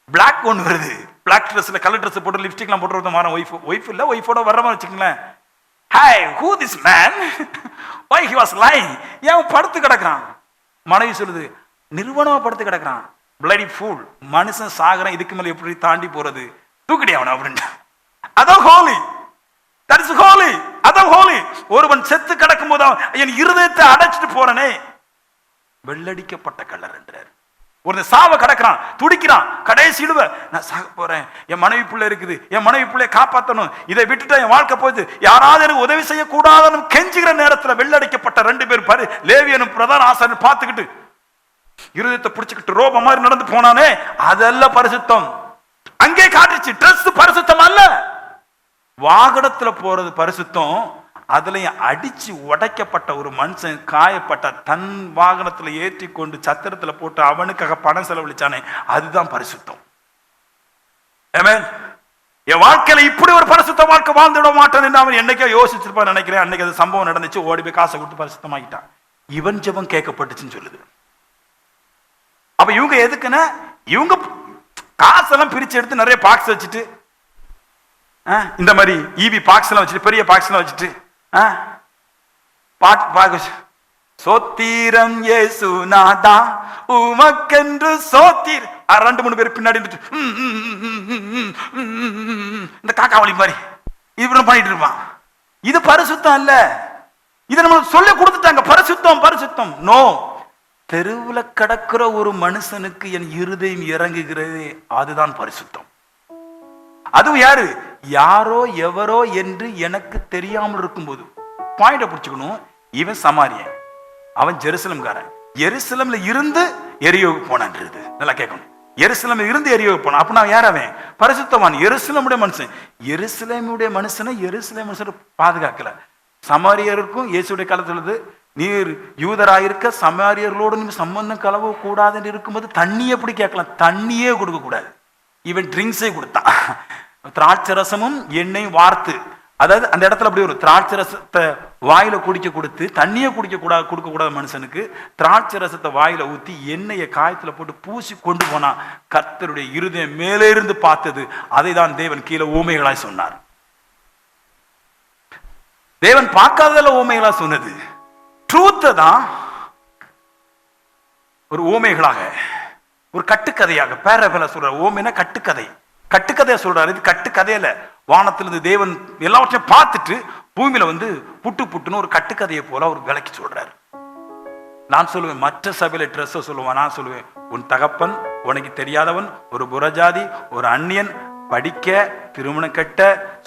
பிளாக் 1 வருது. பிளாக் ட்ரெஸ்ல கலர் ட்ரெஸ் போட்டு லிப்ஸ்டிக்லாம் போட்டு வரத மாற ஒய்ஃப் இல்ல, ஒய்ஃபோட வர்ற மாதிரி வச்சுக்கங்களேன். Hey, who this man? Why he was lying? ஏன் படுத்து கிடக்குறான்? மனைவி சொல்லுது, நிர்வாணமா படுத்து கிடக்குறான். bloody fool, மனுஷன் சாகரம், இதுக்கு மேல எப்படி தாண்டி போறது? தூக்கிடி அவனை அப்படின்ட்டு. அதான் ஹோலி, that is holy, அதான் ஹோலி. ஒருவன் செத்து கிடக்கும் போது என் இருதயத்தை அடைச்சிட்டு போறனே, வெள்ளடிக்கப்பட்ட கல்லர் என்றார். ஒரு சாவ கடக்கிறான், துடிக்கிறான், கடைசி இழுவ, நான் சாக போறேன், என் மனைவி பிள்ளை இருக்குது, என் மனைவி பிள்ளைய காப்பாற்றணும், இதை விட்டுட்டா என் வாழ்க்கை போகுது, யாராவது எனக்கு உதவி செய்யக்கூடாதுன்னு கெஞ்சுகிற நேரத்தில் வெள்ளடிக்கப்பட்ட 2 பேர் லேவியனும் பிரதான ஆசாரியனும் பார்த்துக்கிட்டு இருதயத்தை பிடிச்சுக்கிட்டு ரோப மாதிரி நடந்து போனானே, அதெல்லாம் பரிசுத்தம். அங்கே காட்டுச்சு ட்ரெஸ் பரிசுத்தம் அல்ல, வாகனத்துல போறது பரிசுத்தம். அதுலயும் அடிச்சு உடைக்கப்பட்ட ஒரு மனுஷன் காயப்பட்ட தன் வாகனத்துல ஏற்றி கொண்டு சத்திரத்துல போட்டு அவனுக்காக பணம் செலவழிச்சானே, அதுதான் பரிசுத்தம். ஆமென். என் வாழ்க்கையில இப்படி ஒரு பரிசுத்த வாழ்க்கை வாழ்ந்துட மாட்டேன் என்று அவன் என்னைக்கோ யோசிச்சிருப்பான் நினைக்கிறேன். அன்னைக்கு அது சம்பவம் நடந்துச்சு, ஓடி போய் காசை கொடுத்து பரிசுத்தமாக்கிட்டான். இவன் ஜெபம் கேட்கப்பட்டுச்சுன்னு சொல்லுது. அப்ப இவங்க எதுக்குன்னா, இவங்க காசெல்லாம் பிரிச்சு எடுத்து நிறைய பாக்ஸ் வச்சுட்டு, இந்த மாதிரி ஈவி பாக்ஸ் எல்லாம் வச்சுட்டு, பெரிய பாக்ஸ் எல்லாம் வச்சுட்டு, பாட்டு சோத்திரம் இயேசுநாதா உமக்கென்று சோத்திர், 2-3 பேர் பின்னாடி இந்த காக்காவளி மாதிரி இப்படி பண்ணிட்டு இருப்பான். இது பரிசுத்தம் அல்ல. இதை நம்ம சொல்லி கொடுத்துட்டாங்க, பரிசுத்தம் பரிசுத்தம். நோ, தெருவுல கடக்கிற ஒரு மனுஷனுக்கு என் இருதயம் இறங்குகிறது, அதுதான் பரிசுத்தம். அதுவும் யாரு? யாரோ எவரோ என்று எனக்கு தெரியாமல் இருக்கும்போது. பாயிண்ட பிடிச்சுக்கணும். இவன் சமாரியன், அவன் ஜெருசலம்காரன். எருசலேம்ல இருந்து எரியோவுக்கு போனான்றது நல்லா கேட்கணும். எருசலேம்ல இருந்து எரியோவுக்கு போனான். அப்படின்னா யார் அவன்? பரிசுத்தவான், எருசலேமுடைய மனுஷன். எருசலேமுடைய மனுஷனை எருசலேம் மனுஷன் பாதுகாக்கல. சமாரியருக்கும் இயேசுடைய காலத்துல நீர் யூதராயிருக்க சமாரியர்களோடு நீங்க சம்பந்தம் கலவ கூடாது என்று இருக்கும்போது தண்ணி எப்படி கேட்கலாம்? தண்ணியே கொடுக்க கூடாது. ஈவன் ட்ரிங்க்ஸே கொடுத்தான். திராட்சை ரசமும் எண்ணெயும் வார்த்து, அதாவது அந்த இடத்துல அப்படி ஒரு திராட்சை ரசத்தை வாயில குடிக்க கொடுத்து தண்ணியை கொடுக்க கூடாத மனுஷனுக்கு திராட்சை ரசத்தை வாயில ஊத்தி எண்ணெயை காயத்துல போட்டு பூசி கொண்டு போனா கர்த்தருடைய இருதயம் மேலே இருந்து பார்த்தது. அதை தான் தேவன் கீழே ஊமைகளாய் சொன்னார். தேவன் பார்க்காததெல்லாம் ஊமைகளா சொன்னது. ட்ரூத்தை தான் ஒரு ஊமைகளாக, ஒரு கட்டுக்கதையாக பேரபல சொல்றார். ஓமைனா கட்டுக்கதை, கட்டுக்கதையா சொல்றாரு. இது கட்டுக்கதையில வானத்திலிருந்து தேவன் எல்லாவற்றையும் பார்த்துட்டு பூமியில புட்டு புட்டுன்னு ஒரு கட்டுக்கதையை போல ஒரு விலைக்கு சொல்றாரு. நான் சொல்லுவேன், மற்ற சபையில ட்ரெஸ் சொல்லுவான், நான் சொல்லுவேன், உன் தகப்பன் உனக்கு தெரியாதவன், ஒரு புறஜாதி, ஒரு அந்நியன், படிக்க திருமணம் கட்ட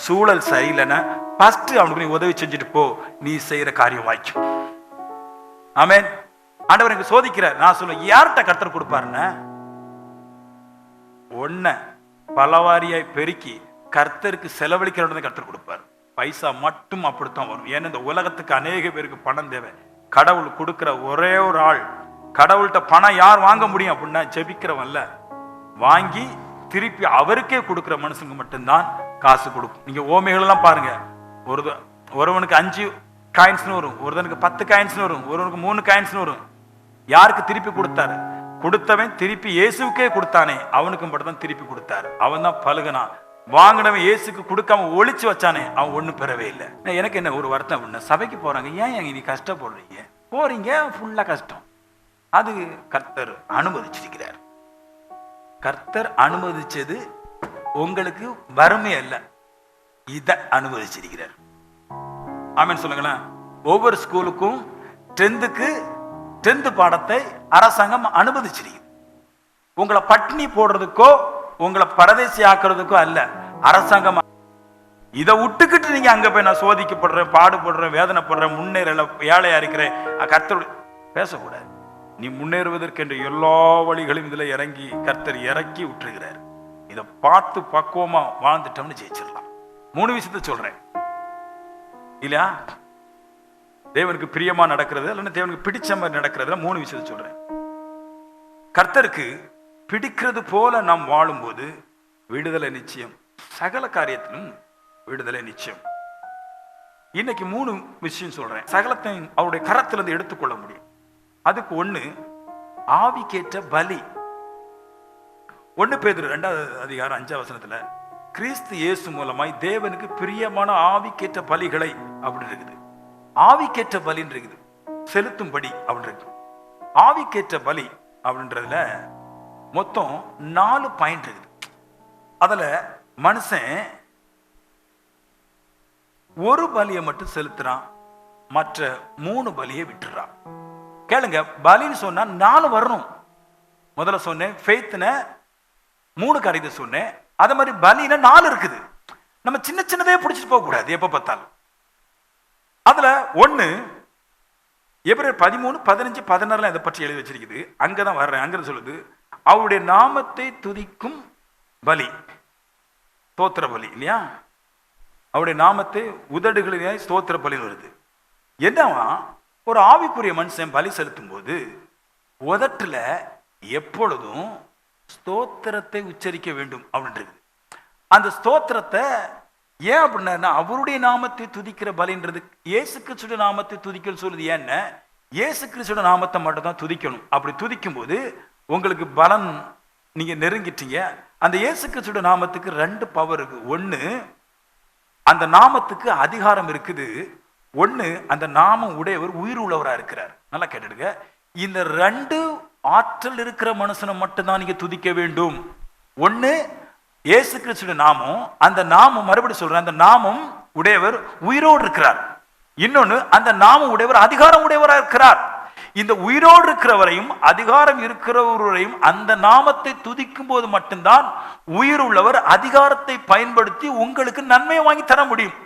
சூழல் சரியில்லைன்னா ஃபர்ஸ்ட் அவனுக்கு நீ உதவி செஞ்சுட்டு போ, நீ செய்யற காரியம் வாய்க்கும். ஆமென். ஆண்டவர் எனக்கு சோதிக்கிறார். நான் சொல்லுவேன், யார்கிட்ட கர்த்தர் கொடுப்பாருன்னு ஒன்ன பலவாரியாய் பெருக்கி கர்த்தருக்கு செலவழிக்கிற கர்த்தர் கொடுப்பார். பைசா மட்டும் அப்படித்தான் வரும். ஏன்னா இந்த உலகத்துக்கு அநேக பேருக்கு பணம் தேவை. கடவுள் கொடுக்கிற ஒரே ஒரு ஆள், கடவுள்கிட்ட பணம் யார் வாங்க முடியும் அப்படின்னா ஜெபிக்கிறவன்ல, வாங்கி திருப்பி அவருக்கே கொடுக்கிற மனுஷங்க மட்டும்தான் காசு கொடுக்கும். நீங்க ஓமைகள் எல்லாம் பாருங்க, ஒருவனுக்கு 5 காயின்ஸ்னு வரும், ஒருவனுக்கு 10 காயின்ஸ்னு வரும், ஒருவனுக்கு 3 காயின்ஸ்னு வரும். யாருக்கு திருப்பி கொடுத்தாரு? கொடுத்தவன் திருப்பி இயேசுக்கே கொடுத்தானே, அவனுக்கு மட்டும் தான் திருப்பி கொடுத்தாரு. அவன் தான் பழுகனான். வாங்கினவன் இயேசுக்கு கொடுக்காம ஒளிச்சு வச்சானே, அவன் ஒன்றும் பெறவே இல்லை. எனக்கு என்ன ஒரு வருத்தம் அப்படின்னா, சபைக்கு போறாங்க, ஏன் நீ கஷ்டப்படுறீங்க? போறீங்க ஃபுல்லா கஷ்டம். அது கர்த்தர் அனுமதிச்சிருக்கிறார். கர்த்தர் அனுமதிச்சது உங்களுக்கு வறுமை அல்ல, இதை அனுமதிச்சிருக்கிறார். ஆமென் சொல்லுங்களேன். ஒவ்வொரு ஸ்கூலுக்கும் 10th பாடத்தை அரசாங்கம் அனுமதிச்சிருக்கு. உங்களை பட்டினி போடுறதுக்கோ உங்களை பரதேசி ஆக்குறதுக்கோ அல்ல, அரசாங்கம். இதை விட்டுக்கிட்டு நீங்க அங்க போய் நான் சோதிக்கப்படுறேன், பாடுபடுறேன், வேதனைப்படுறேன், முன்னேறல, ஏழையா இருக்கிறேன், கர்த்தர் பேசக்கூடாது. நீ முன்னேறுவதற்கு என்ற எல்லா வழிகளையும் இதுல இறங்கி கர்த்தர் இறக்கி விட்டுருக்கிறார். இதை பார்த்து பக்குவமா வாழ்ந்துட்டோம்னு ஜெயிச்சிடலாம். 3 விஷயத்த சொல்றேன் இல்லையா? தேவனுக்கு பிரியமா நடக்கிறது அல்ல தேவனுக்கு பிடிச்ச மாதிரி நடக்கிறது. 3 விஷயத்த சொல்றேன். கர்த்தருக்கு பிடிக்கிறது போல நாம் வாழும்போது விடுதலை நிச்சயம், சகல காரியத்திலும் விடுதலை நிச்சயம். இன்னைக்கு 3 விஷயம் சொல்றேன், சகலத்தையும் அவருடைய கரத்திலிருந்து எடுத்துக்கொள்ள முடியும். அதுக்கு 1 ஆவிக்கேற்ற பலி. 1 பேதுரு 2:5 கிறிஸ்து இயேசு மூலமாய் தேவனுக்கு பிரியமான ஆவிக்கேற்ற பலிகளை அப்படி இருக்குது. ஆவிக்கேற்ற பலின்னு இருக்குது, செலுத்தும்படி அப்படி இருக்கு. ஆவிக்கேற்ற பலி அப்படின்றதுல மொத்தம் 4 பாயிண்ட் இருக்குது. அதுல மனுஷன் ஒரு பலியை மட்டும் செலுத்துறான், மற்ற 3 பலியை விட்டுறான். கேளுங்க, பலின்னு சொன்னா 4 வரணும். முதல்ல சொன்னேன் ஃபெய்த்ன 3 காரியத்தை சொன்னேன். அதே மாதிரி பலினா 4 இருக்குது. நம்ம சின்ன சின்னதே பிடிச்சிட்டு போக கூடாது எப்ப பார்த்தாலும். அதுல 1 எபிரேயர் 13, 15, 16 இதை பற்றி எழுதி வச்சிருக்குது. அங்கதான் வர்றேன். அங்க சொல்லுது, அவருடைய நாமத்தை துதிக்கும் பலி, ஸ்தோத்திர பலி இல்லையா? அவருடைய நாமத்தை உதடுகளிலே ஸ்தோத்திர பலி வருது. என்னவா, ஒரு ஆவிக்குரிய மனுஷன் பலி செலுத்தும் போது உதட்டுல எப்பொழுதும் ஸ்தோத்திரத்தை உச்சரிக்க வேண்டும் அப்படின்றது. அந்த ஸ்தோத்திரத்தை ஏன் அப்படின்னா, அவருடைய நாமத்தை துதிக்கிற பலின்றது இயேசு கிறிஸ்துவின் நாமத்தை துதிக்கணும் சொல்லுது. ஏன்னா இயேசு கிறிஸ்துவின் நாமத்தை மட்டும் தான் துதிக்கணும். அப்படி துதிக்கும் போது உங்களுக்கு பலன், நீங்க நெருங்கிட்டீங்க. அந்த இயேசு கிறிஸ்துவின் நாமத்துக்கு 2 பவர் இருக்கு. 1, அந்த நாமத்துக்கு அதிகாரம் இருக்குது. 1, அந்த நாமம் உடையவர் உயிர் உள்ளவரா இருக்கிறார். நல்லா கேட்டுடுங்க. இந்த 2 ஆற்றல் இருக்கிற மனுஷனை மட்டும்தான் நீங்க துதிக்க வேண்டும். 1, இயேசு கிறிஸ்துவின் நாமம். அந்த நாமம், மறுபடியும் சொல்றேன், அந்த நாமம் உடையவர் உயிரோடு இருக்கிறார். இன்னொன்னு, அந்த நாமம் உடையவர் அதிகாரம் உடையவராக இருக்கிறார். இந்த உயிரோடு இருக்கிறவரையும் அதிகாரம் இருக்கிறவரையும் அந்த நாமத்தை துதிக்கும் போது மட்டும்தான் உயிர் உள்ளவர் அதிகாரத்தை பயன்படுத்தி உங்களுக்கு நன்மையை வாங்கி தர முடியும்.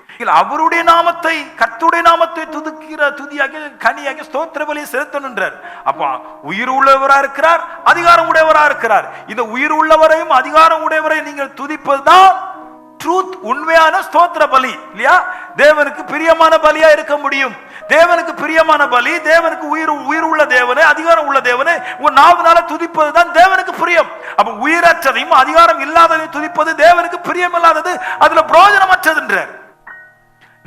அவருடைய நாமத்தை, கர்த்தருடைய நாமத்தை துதிக்கிற துதியாக கனியாக ஸ்தோத்திர பலியை செலுத்தணுன்றார். அப்ப உயிர் உள்ளவரா இருக்கிறார், அதிகாரம் உடையவரா இருக்கிறார். இந்த உயிர் உள்ளவரையும் அதிகாரம் உடையவரையும் நீங்கள் துதிப்பதுதான் ட்ரூத், உண்மையான ஸ்தோத்திர பலி இல்லையா? தேவனுக்கு பிரியமான பலியா இருக்க முடியும். தேவனுக்கு பிரியமான பலி, தேவனுக்கு உயிர் உள்ள தேவனை, அதிகாரம் உள்ள தேவனை ஒரு நாவுனால துதிப்பது தான் தேவனுக்கு பிரியம். அப்ப உயிரற்றதையும் அதிகாரம் இல்லாததையும் துதிப்பது தேவனுக்கு பிரியம் இல்லாதது, அதுல பிரயோஜனமற்றதுன்றார்.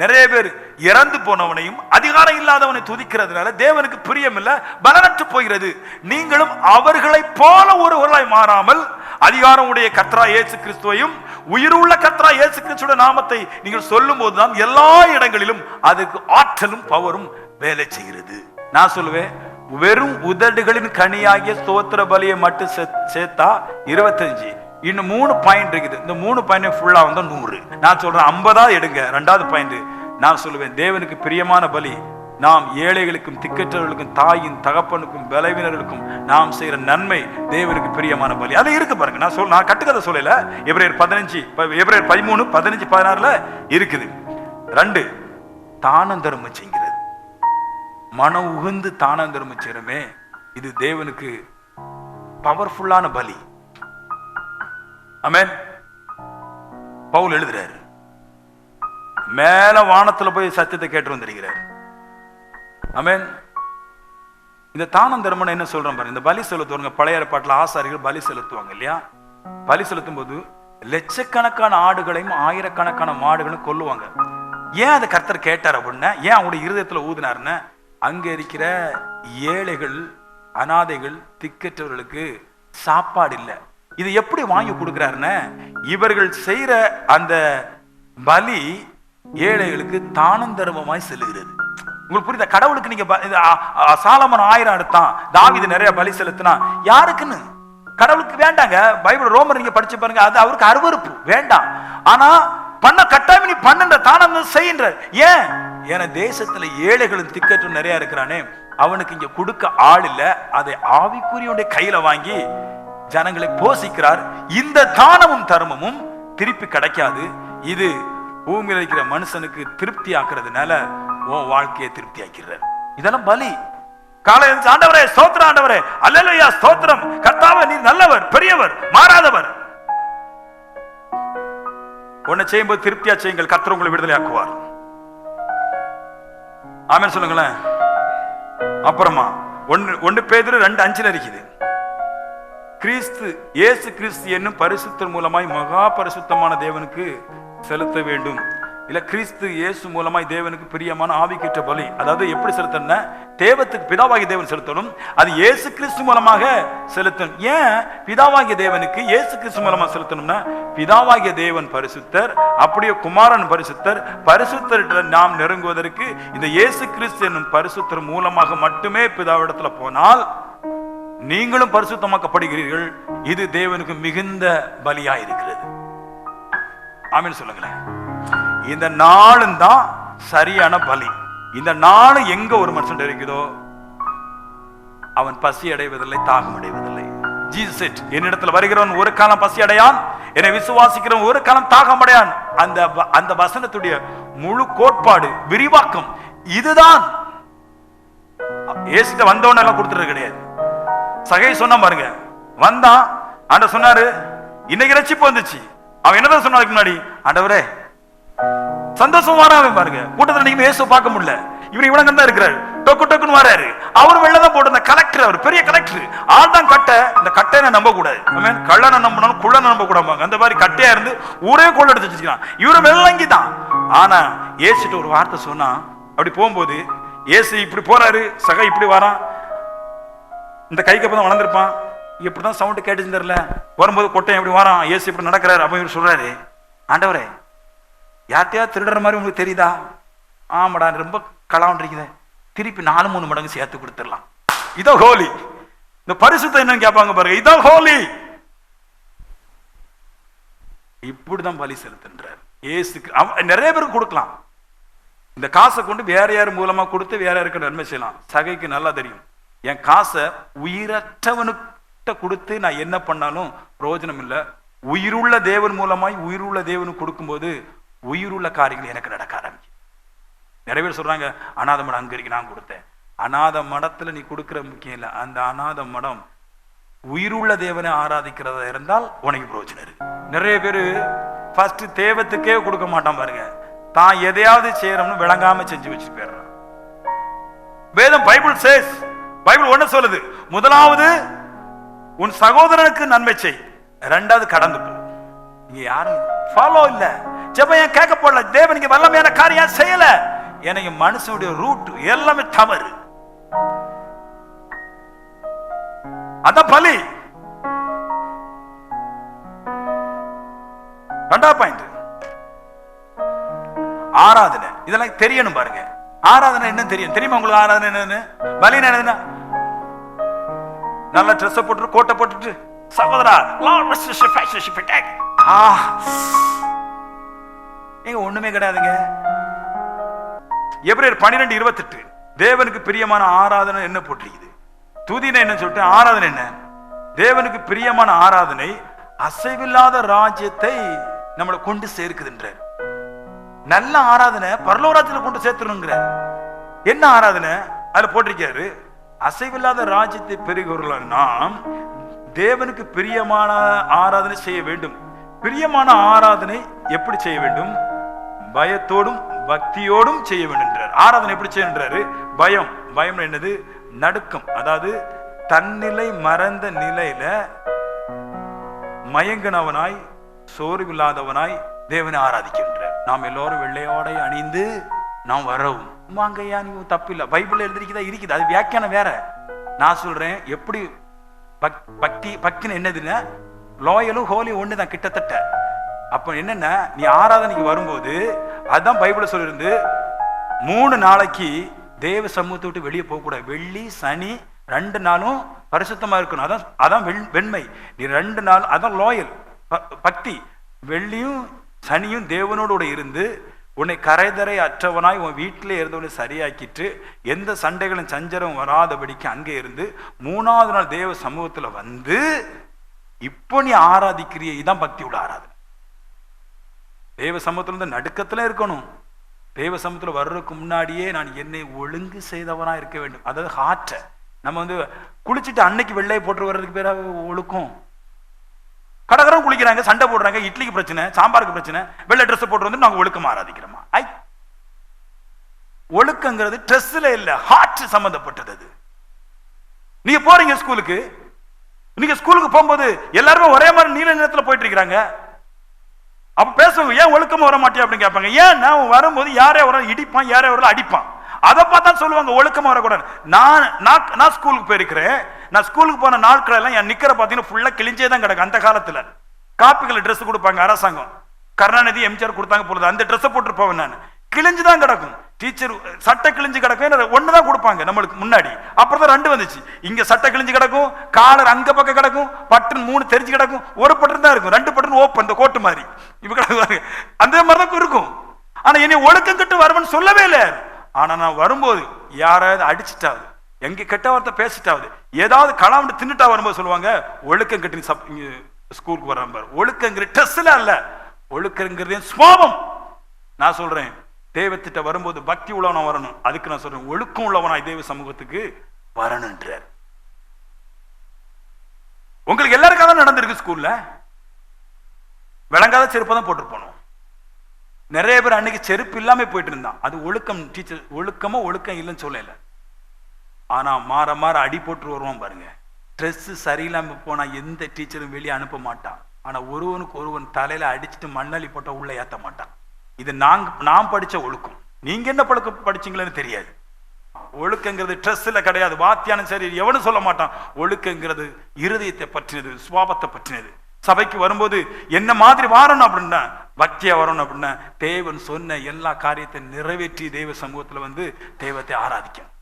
நிறைய பேர் இறந்து போனவனையும் அதிகாரம் இல்லாதவனை துதிக்கிறதுனால தேவனுக்கு பிரியம் இல்ல, பலனற்று போகிறது. நீங்களும் அவர்களை போல ஒருவர்களாய் மாறாமல் அதிகாரம் உடைய கர்த்தராகிய இயேசு கிறிஸ்துவையும் உயிருள்ள கர்த்தராகிய இயேசு கிறிஸ்துவின் நாமத்தை நீங்கள் சொல்லும் போதுதான் எல்லா இடங்களிலும் அதுக்கு ஆற்றலும் பவரும் வேலை செய்கிறது. நான் சொல்லுவேன், வெறும் உதடுகளின் கனியாகிய ஸ்தோத்திர பலியை மட்டும் சேர்த்தா 25, இன்னும் 3 பாயிண்ட் இருக்குது. இந்த 3 பாயிண்ட் ஃபுல்லா வந்தா 100. நான் சொல்றேன் 50 எடுங்க. 2வது பாயிண்ட் நான் சொல்லுவேன், தேவனுக்கு பிரியமான பலி நாம் ஏழைகளுக்கும் திக்கற்றவர்களுக்கும் தாயின் தகப்பனுக்கும் பலவீனர்களுக்கும் நாம் செய்யற நன்மை தேவனுக்கு பிரியமான பலி. அது இருக்கு பாருங்க. நான் கட்டுக்கதை சொல்லல. எபிரேயர் 13, 15, 16 இருக்குது. 2, தானம் தர்மம் செய்கிறது. மனம் உகுந்து தானம் தர்மம் செய்யறமே, இது தேவனுக்கு பவர்ஃபுல்லான பலி. ஆமென். பவுல் எழுதுறாரு, மேல வானத்துல போய் சத்தியத்தை கேட்டு வந்திருக்கிறார். ஆமென். இந்த தானம் தர்மம் என்ன சொல்றேன் பாருங்க. இந்த பலி செலுத்துவாங்க. பழைய ஏற்பாட்டுல ஆசாரிகள் பலி செலுத்துவாங்க இல்லையா? பலி செலுத்தும் போது லட்சக்கணக்கான ஆடுகளையும் ஆயிரக்கணக்கான மாடுகளையும் கொல்லுவாங்க. ஏன் அதை கர்த்தர் கேட்டார் அப்படின்னா, ஏன் அவங்களுடைய இருதயத்துல ஊதினாருன்னா, அங்க இருக்கிற ஏழைகள், அனாதைகள், திக்கற்றவர்களுக்கு சாப்பாடு இல்லை. இது எப்படி வாங்கி கொடுக்கிறாருன்னு, இவர்கள் செய்யற அந்த பலி ஏழைகளுக்கு தானம் தர்மமாய் செல்லுகிறது. உங்களுக்கு புரியுதா? கடவுளுக்கு நீங்க சாலமன் 1000 எடுத்தான், தாவீது நிறைய பலி செலுத்தினா, யாருக்குன்னு? கடவுளுக்கு வேண்டாங்க. பைபிள் ரோமர் நீங்க படிச்சு பாருங்க, அது அவருக்கு அருவருப்பு, வேண்டாம். ஆனா பண்ண கட்டாயம் நீ பண்ணுன்ற தானம் செய்கின்ற. ஏன்? ஏன்னா தேசத்துல ஏழைகளும் திக்கற்றும் நிறைய இருக்கிறானே, அவனுக்கு இங்க கொடுக்க ஆள் இல்ல. அதை ஆவிக்குரியோட கையில வாங்கி ஜனங்களை போஷிக்கிறார். இந்த தானமும் தர்மமும் திருப்பி கிடைக்காது. இது பூமியில் இருக்கிற மனுஷனுக்கு திருப்தி ஆக்குறதுனால உன் வாழ்க்கையை திருப்தி ஆக்கிறார். இதெல்லாம் பலி. காலை ஆண்டவரே ஸ்தோத்திரம், ஆண்டவரே அல்லேலூயா ஸ்தோத்திரம், கர்த்தாவே நீர் நல்லவர், பெரியவர், மாறாதவர். ஒன்னை செய்யும்போது திருப்தியா செய்யுங்கள், கர்த்தர் உங்களை விடுதலை ஆக்குவார். ஆமென் சொல்லுங்களேன். அப்புறமா 1 பேதுரு 2:5 இருக்குது. கிறிஸ்து இயேசு கிறிஸ்து என்னும் பரிசுத்தர் மூலமாய் மகா பரிசுத்தமான தேவனுக்கு செலுத்த வேண்டும். இல்ல கிறிஸ்து இயேசு மூலமாய் தேவனுக்கு பிரியமான ஆவிக்கேற்ற பலி. அதாவது எப்படி செலுத்தணும்னா, தேவத்துக்கு பிதாவாகிய தேவன் செலுத்தணும், அது இயேசு கிறிஸ்து மூலமாக செலுத்தணும். ஏன் பிதாவாகிய தேவனுக்கு இயேசு கிறிஸ்து மூலமா செலுத்தணும்னா, பிதாவாகிய தேவன் பரிசுத்தர், அப்படியே குமாரன் பரிசுத்தர். பரிசுத்தர் நாம் நெருங்குவதற்கு இந்த இயேசு கிறிஸ்து என்னும் பரிசுத்தர் மூலமாக மட்டுமே பிதாவிடத்துல போனால் நீங்களும் பரிசுத்தமாக்கப்படுகிறீர்கள். இது தேவனுக்கு மிகுந்த பலியா இருக்கிறது. ஆமென் சொல்லுங்களேன். இந்த நாளும் தான் சரியான பலி. இந்த நாள் எங்க ஒரு மனுஷன் இருக்குதோ, அவன் பசி அடைவதில்லை, தாகம் அடைவதில்லை. Jesus said, என்னிடத்தில் வருகிறவன் ஒரு காலம் பசி அடையான், என்னை விசுவாசிக்கிறவன் ஒரு காலம் தாகம் அடையான். அந்த வசனத்துடைய முழு கோட்பாடு, விரிவாக்கம் இதுதான். இயேசுட்ட வந்தவன எல்லாம் கொடுத்துறது கிடையாது. சகை சொன்னா பாருங்க, வந்தான், ஆண்டவர் சொன்னாரு இன்னைக்கு ரட்சிப்பு வந்துச்சு. அவன் என்னதான் சொன்னதுக்கு முன்னாடி, ஆண்டவரே சந்தோஷம் வராம பாருங்க. கூட்டத்தில் நீங்க இயேசு பார்க்க முடியல, இவர் இவ்வளவு தான் இருக்கிறாரு, டொக்கு டொக்குன்னு வராரு. அவர் வெள்ளதான் போட்டு கலெக்டர், அவர் பெரிய கலெக்டர், ஆள் தான் கட்டை. இந்த கட்டையை நம்ப கூடாது, கள்ளனை நம்பினாலும் குள்ளனை நம்ப கூடாது. அந்த மாதிரி கட்டையா இருந்து ஊரே கொள்ள எடுத்து வச்சிருக்கான். இவரு வெள்ளங்கி தான். ஆனா ஏசுட்டு ஒரு வார்த்தை சொன்னா, அப்படி போகும்போது ஏசு இப்படி போறாரு, சகை இப்படி வரான், இந்த கைக்கு அப்பதான் வளர்ந்துருப்பான், இப்படிதான் சவுண்ட் கேட்டுச்சு தெரியல. வரும்போது கொட்டையும் எப்படி வரான், ஏசு இப்படி நடக்கிறாரு. அப்ப இவர் சொல்றாரு, ஆண்டவரே யார்த்தையா திருடுற மாதிரி உங்களுக்கு தெரியுதா? ஆமாடா, ரொம்ப களவாண்டிருக்குது, திருப்பி 4-3 மடங்கு சேர்த்து கொடுத்துடலாம். இதோ ஹோலி. இந்த பரிசுத்தம் என்னன்னு கேட்பாங்க பாருங்க, இதோ ஹோலி. இப்படிதான் பலி செலுத்துன்றார் ஏசுக்கு. நிறைய பேருக்கு கொடுக்கலாம், இந்த காசை கொண்டு வேற யார் மூலமா கொடுத்து வேற யாருக்கு நன்மை செய்யலாம். சகைக்கு நல்லா தெரியும், என் காசை உயிரற்றவனுக்கிட்ட கொடுத்து நான் என்ன பண்ணாலும் பிரயோஜனம் இல்லை. உயிருள்ள தேவன் மூலமாய் உயிருள்ள தேவனுக்கு கொடுக்கும்போது உயிருள்ள காரியங்கள் எனக்கு நடக்க ஆரம்பிக்கும். நிறைய பேர் சொல்றாங்க, அநாத மடம் அங்க இருக்கு, நான் கொடுத்தேன். அநாத மடத்துல நீ கொடுக்கிற முக்கியம் இல்லை, அந்த அநாத மடம் உயிருள்ள தேவனை ஆராதிக்கிறதா இருந்தால் உனக்கு பிரயோஜனம் இருக்கு. நிறைய பேரு ஃபர்ஸ்ட் தேவத்துக்கே கொடுக்க மாட்டான் பாருங்க, தான் எதையாவது செய்யறோம்னு விளங்காம செஞ்சு வச்சுட்டு போயிடுறான். வேதம் பைபிள் சேஸ், பைபிள் ஒண்ணு சொல்லுது, முதலாவது உன் சகோதரனுக்கு நன்மை செய், ரெண்டாவது கடந்து போ. நீங்க யாரும் ஃபாலோ இல்ல, ஜெபம் ஏன் கேட்க போடல, தேவன் நீங்க வல்லமையான காரியம் செய்யல, எனக்கு மனுஷனுடைய ரூட் எல்லாமே தவறு. அதான் பலி. ரெண்டாவது பாயிண்ட் ஆராதனை. இதெல்லாம் தெரியணும் பாருங்க. ஆராதனை என்ன தெரியும் தெரியுமா உங்களுக்கு? ஆராதனை என்னன்னு, பலி என்ன? நல்ல ட்ரெஸ் போட்டு கோட்டை போட்டுட்டு சகோதரா ஒண்ணுமே கிடையாதுங்க. எபிரேயர் 12:28 தேவனுக்கு பிரியமான ஆராதனை என்ன போட்டிருக்குது? துதினை என்ன சொல்லிட்டு, ஆராதனை என்ன? தேவனுக்கு பிரியமான ஆராதனை அசைவில்லாத ராஜ்யத்தை நம்மளை கொண்டு சேர்க்குதுன்றார். நல்ல ஆராதனை பரலோகராஜ்யத்துல கொண்டு சேர்த்துருங்கிற. என்ன ஆராதனை அதுல போட்டிருக்காரு? அசைவில்லாத ராஜ்யத்தை பெறுகிறவர்கள் நாம் தேவனுக்கு பிரியமான ஆராதனை செய்ய வேண்டும். பிரியமான ஆராதனை எப்படி செய்ய வேண்டும்? பயத்தோடும் பக்தியோடும் செய்ய வேண்டும். ஆராதனை எப்படி செய்யன்றாரு? பயம். பயம் என்னது? நடுக்கம். அதாவது தன்னிலை மறந்த நிலையில மயங்கினவனாய் சோர்வில்லாதவனாய் தேவனை ஆராதிக்கின்றார். நாம் எல்லோரும் வெள்ளையோடை அணிந்து நாம் வரவும் வாங்கய்யா, நீ தப்பில்லை, பைபிள் எழுதிருக்குதா இருக்குது, அது வியாக்கியானம் வேற. நான் சொல்றேன் எப்படி பக்தி. பக்தின்னு என்னதுன்னா லோயலும் ஹோலி ஒண்ணுதான் கிட்டத்தட்ட. அப்ப என்னன்னா, நீ ஆராதனைக்கு வரும்போது அதுதான் பைபிள சொல்லிருந்து 3 நாளைக்கு தேவ சமூகத்தை விட்டு வெளியே போக கூடாது. வெள்ளி சனி 2 நாளும் பரிசுத்தமா இருக்கணும். அதான் வெண்மை. நீ 2 நாள், அதான் லோயல் பக்தி. வெள்ளியும் சனியும் தேவனோடு இருந்து உன்னை கரைதரை அற்றவனாய் உன் வீட்டிலே இருந்தவனை சரியாக்கிட்டு எந்த சண்டைகளும் சஞ்சலம் வராதபடிக்கு அங்கே இருந்து 3ஆவது நாள் தேவ சமூகத்துல வந்து இப்போ நீ ஆராதிக்கிறிய. இதுதான் பக்தி உள்ள ஆராதனை. தேவ சமூகத்துல இருந்து நடுக்கத்துல இருக்கணும். தேவ சமூகத்துல வர்றதுக்கு முன்னாடியே நான் என்னை ஒழுங்கு செய்தவனா இருக்க வேண்டும். அதாவது ஹார்ட்டை நம்ம வந்து குளிச்சுட்டு அன்னைக்கு வெள்ளையை போட்டு வர்றதுக்கு பேர ஒழுக்கம். கடகரம் குளிக்கிறாங்க, சண்டை போடுறாங்க, இட்லிக்கு பிரச்சனை, சாம்பாருக்கு பிரச்சனை, வெள்ளை ட்ரெஸ் போட்டு வந்து நாங்க ஒழுக்கம் ஆராதிக்கிறோமா? ஒழுக்கங்கிறது ட்ரெஸ்ல இல்ல, ஹார்ட் சம்பந்தப்பட்டது. நீங்க போறீங்க ஸ்கூலுக்கு, நீங்க ஸ்கூலுக்கு போகும்போது எல்லாருமே ஒரே மாதிரி நீல நிறத்துல போயிட்டு இருக்கிறாங்க. அப்ப பேசுவாங்க, ஏன் ஒழுக்கமா வர மாட்டியா அப்படின்னு கேட்பாங்க. ஏன் நான் வரும்போது யாரே வர இடிப்பான், யாரே வரல அடிப்பான். அதை பார்த்தா சொல்லுவாங்க ஒழுக்கமா வரக்கூடாது. நான் ஸ்கூலுக்கு போயிருக்கிறேன். நான் ஸ்கூலுக்கு போன நாட்கள் எல்லாம் என் நிக்கிற பாத்தீங்கன்னா ஃபுல்லா கிழிஞ்சே தான் கிடக்கு. அந்த காலத்துல காப்பிகள் ட்ரெஸ் கொடுப்பாங்க அரசாங்கம், கருணாநிதி எம்ஜிஆர் கொடுத்தாங்க பொழுது அந்த ட்ரெஸ் போட்டு போவேன். நான் கிழிஞ்சுதான் கிடக்கும். டீச்சர் சட்டை கிழிஞ்சு கிடக்கும், ஒண்ணுதான் கொடுப்பாங்க நம்மளுக்கு முன்னாடி. அப்புறம் தான் 2 வந்துச்சு. இங்க சட்டை கிழிஞ்சு கிடக்கும், காலர் அங்க பக்கம் கிடக்கும், பட்டன் 3 தெரிஞ்சு கிடக்கும், ஒரு பட்டன் தான் இருக்கும், 2 பட்டன் ஓப்பன், இந்த கோட்டு மாதிரி இப்ப கிடக்கு. அந்த மாதிரிதான் இருக்கும். ஆனா என்னை ஒழுக்கம் கட்டு வருவன் சொல்லவே இல்லை. ஆனா நான் வரும்போது யாராவது அடிச்சுட்டாவது, எங்க கெட்ட வார்த்தை பேசிட்டாவது, ஏதாவது கலாம்னு தின்னுட்டா வரும்போது சொல்லுவாங்க, ஒழுக்கம் கட்டி ஸ்கூலுக்கு வர்றான் பாரு. ஒழுக்கங்கிற டெஸ்ட்ல அல்ல, ஒழுக்கங்கிறதே சுபாவம். நான் சொல்றேன், தெய்வத்திட்ட வரும்போது பக்தி உள்ளவனா வரணும். அதுக்கு நான் சொல்றேன், ஒழுக்கம் உள்ளவனாய் தெய்வ சமூகத்துக்கு வரணுன்றார். உங்களுக்கு எல்லாருக்காக தான் நடந்திருக்கு. ஸ்கூல்ல விளங்காத செருப்பை தான் போட்டு போனோம். நிறைய பேர் அன்னைக்கு செருப்பு இல்லாம போயிட்டு இருந்தான். அது ஒழுக்கம். டீச்சர் ஒழுக்கமோ ஒழுக்கம் இல்லைன்னு சொல்லல. ஆனா மாற மாற அடி போட்டு வருவான் பாருங்க. ட்ரெஸ் சரியில்லாம போனா எந்த டீச்சரும் வெளியே அனுப்ப மாட்டான். ஆனா ஒருவனுக்கு ஒருவன் தலையில அடிச்சுட்டு மண்ணலி போட்டா உள்ள ஏத்த மாட்டான். இது நான் படிச்ச ஒழுக்கம். நீங்க என்ன படிச்சீங்களன்னு தெரியாது. ஒழுக்கங்கிறது ட்ரெஸ்ல கிடையாது, வாத்தியானும் சரி எவனும் சொல்ல மாட்டான். ஒழுக்கங்கிறது இருதயத்தை பற்றினது, சுபாவத்தை பற்றினது. சபைக்கு வரும்போது என்ன மாதிரி வரணும் அப்படின்னா, பக்தியா வரணும் அப்படின்னா, தேவன் சொன்ன எல்லா காரியத்தை நிறைவேற்றி தெய்வ சமூகத்துல வந்து தெய்வத்தை ஆராதிக்கணும்.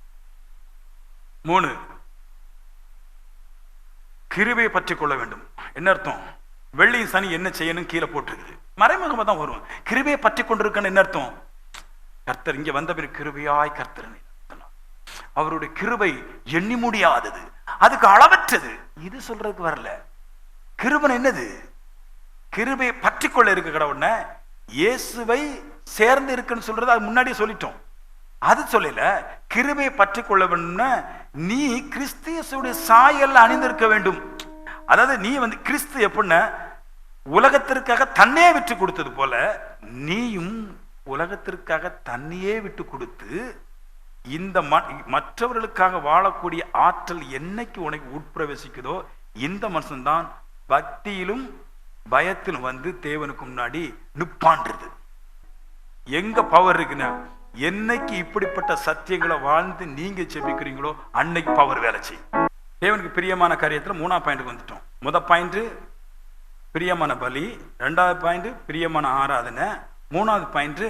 3, கிருபையை பற்றி கொள்ள வேண்டும். என்ன அர்த்தம்? வெள்ளி சனி என்ன செய்யணும் கீழே போட்டிருக்குது, மறைமுகமா தான் வரும். கிருபையை பற்றி கொண்டிருக்கன்னு என்ன அர்த்தம்? கர்த்தர் இங்க வந்த பிறகு கிருபையாய் கர்த்தர், அவருடைய கிருபை எண்ணி முடியாதது, அதுக்கு அளவற்றது. இது சொல்றதுக்கு வரல. கிருபை என்னது? கிருபையை பற்றி கொள்ள இருக்கு கடவுள்ன. இயேசுவை சேர்ந்து இருக்குன்னு சொல்றது அது முன்னாடியே சொல்லிட்டோம். அது சொல்லல. கிருபையை பற்றி கொள்ள வேண்டும்னா நீ கிறிஸ்தியசுடைய சாயல் அணிந்திருக்க வேண்டும். அதாவது நீ வந்து கிறிஸ்து எப்படின்னா உலகத்திற்காக தன்னையே விட்டு கொடுத்தது போல நீயும் உலகத்திற்காக தன்னையே விட்டு கொடுத்து இந்த மற்றவர்களுக்காக வாழக்கூடிய ஆற்றல் என்னைக்கு உனக்கு உட்பிரவேசிக்குதோ இந்த மனுஷன்தான் பக்தியிலும் பயத்திலும் வந்து தேவனுக்கு முன்னாடி நிப்பான்றது. எங்க பவர் இருக்குன்னா, என்னைக்கு இப்படிப்பட்ட சத்தியங்களை வாழ்ந்து நீங்க செபிக்கிறீங்களோ அன்னைக்கு பவர் வேலை செய்யும். தேவனுக்கு பிரியமான காரியத்துல 3ஆம் பாயிண்ட்டுக்கு வந்துட்டோம். முதல் பாயிண்ட் பிரியமான பலி, 2வது பாயிண்ட் பிரியமான ஆராதனை, 3வது பாயிண்ட்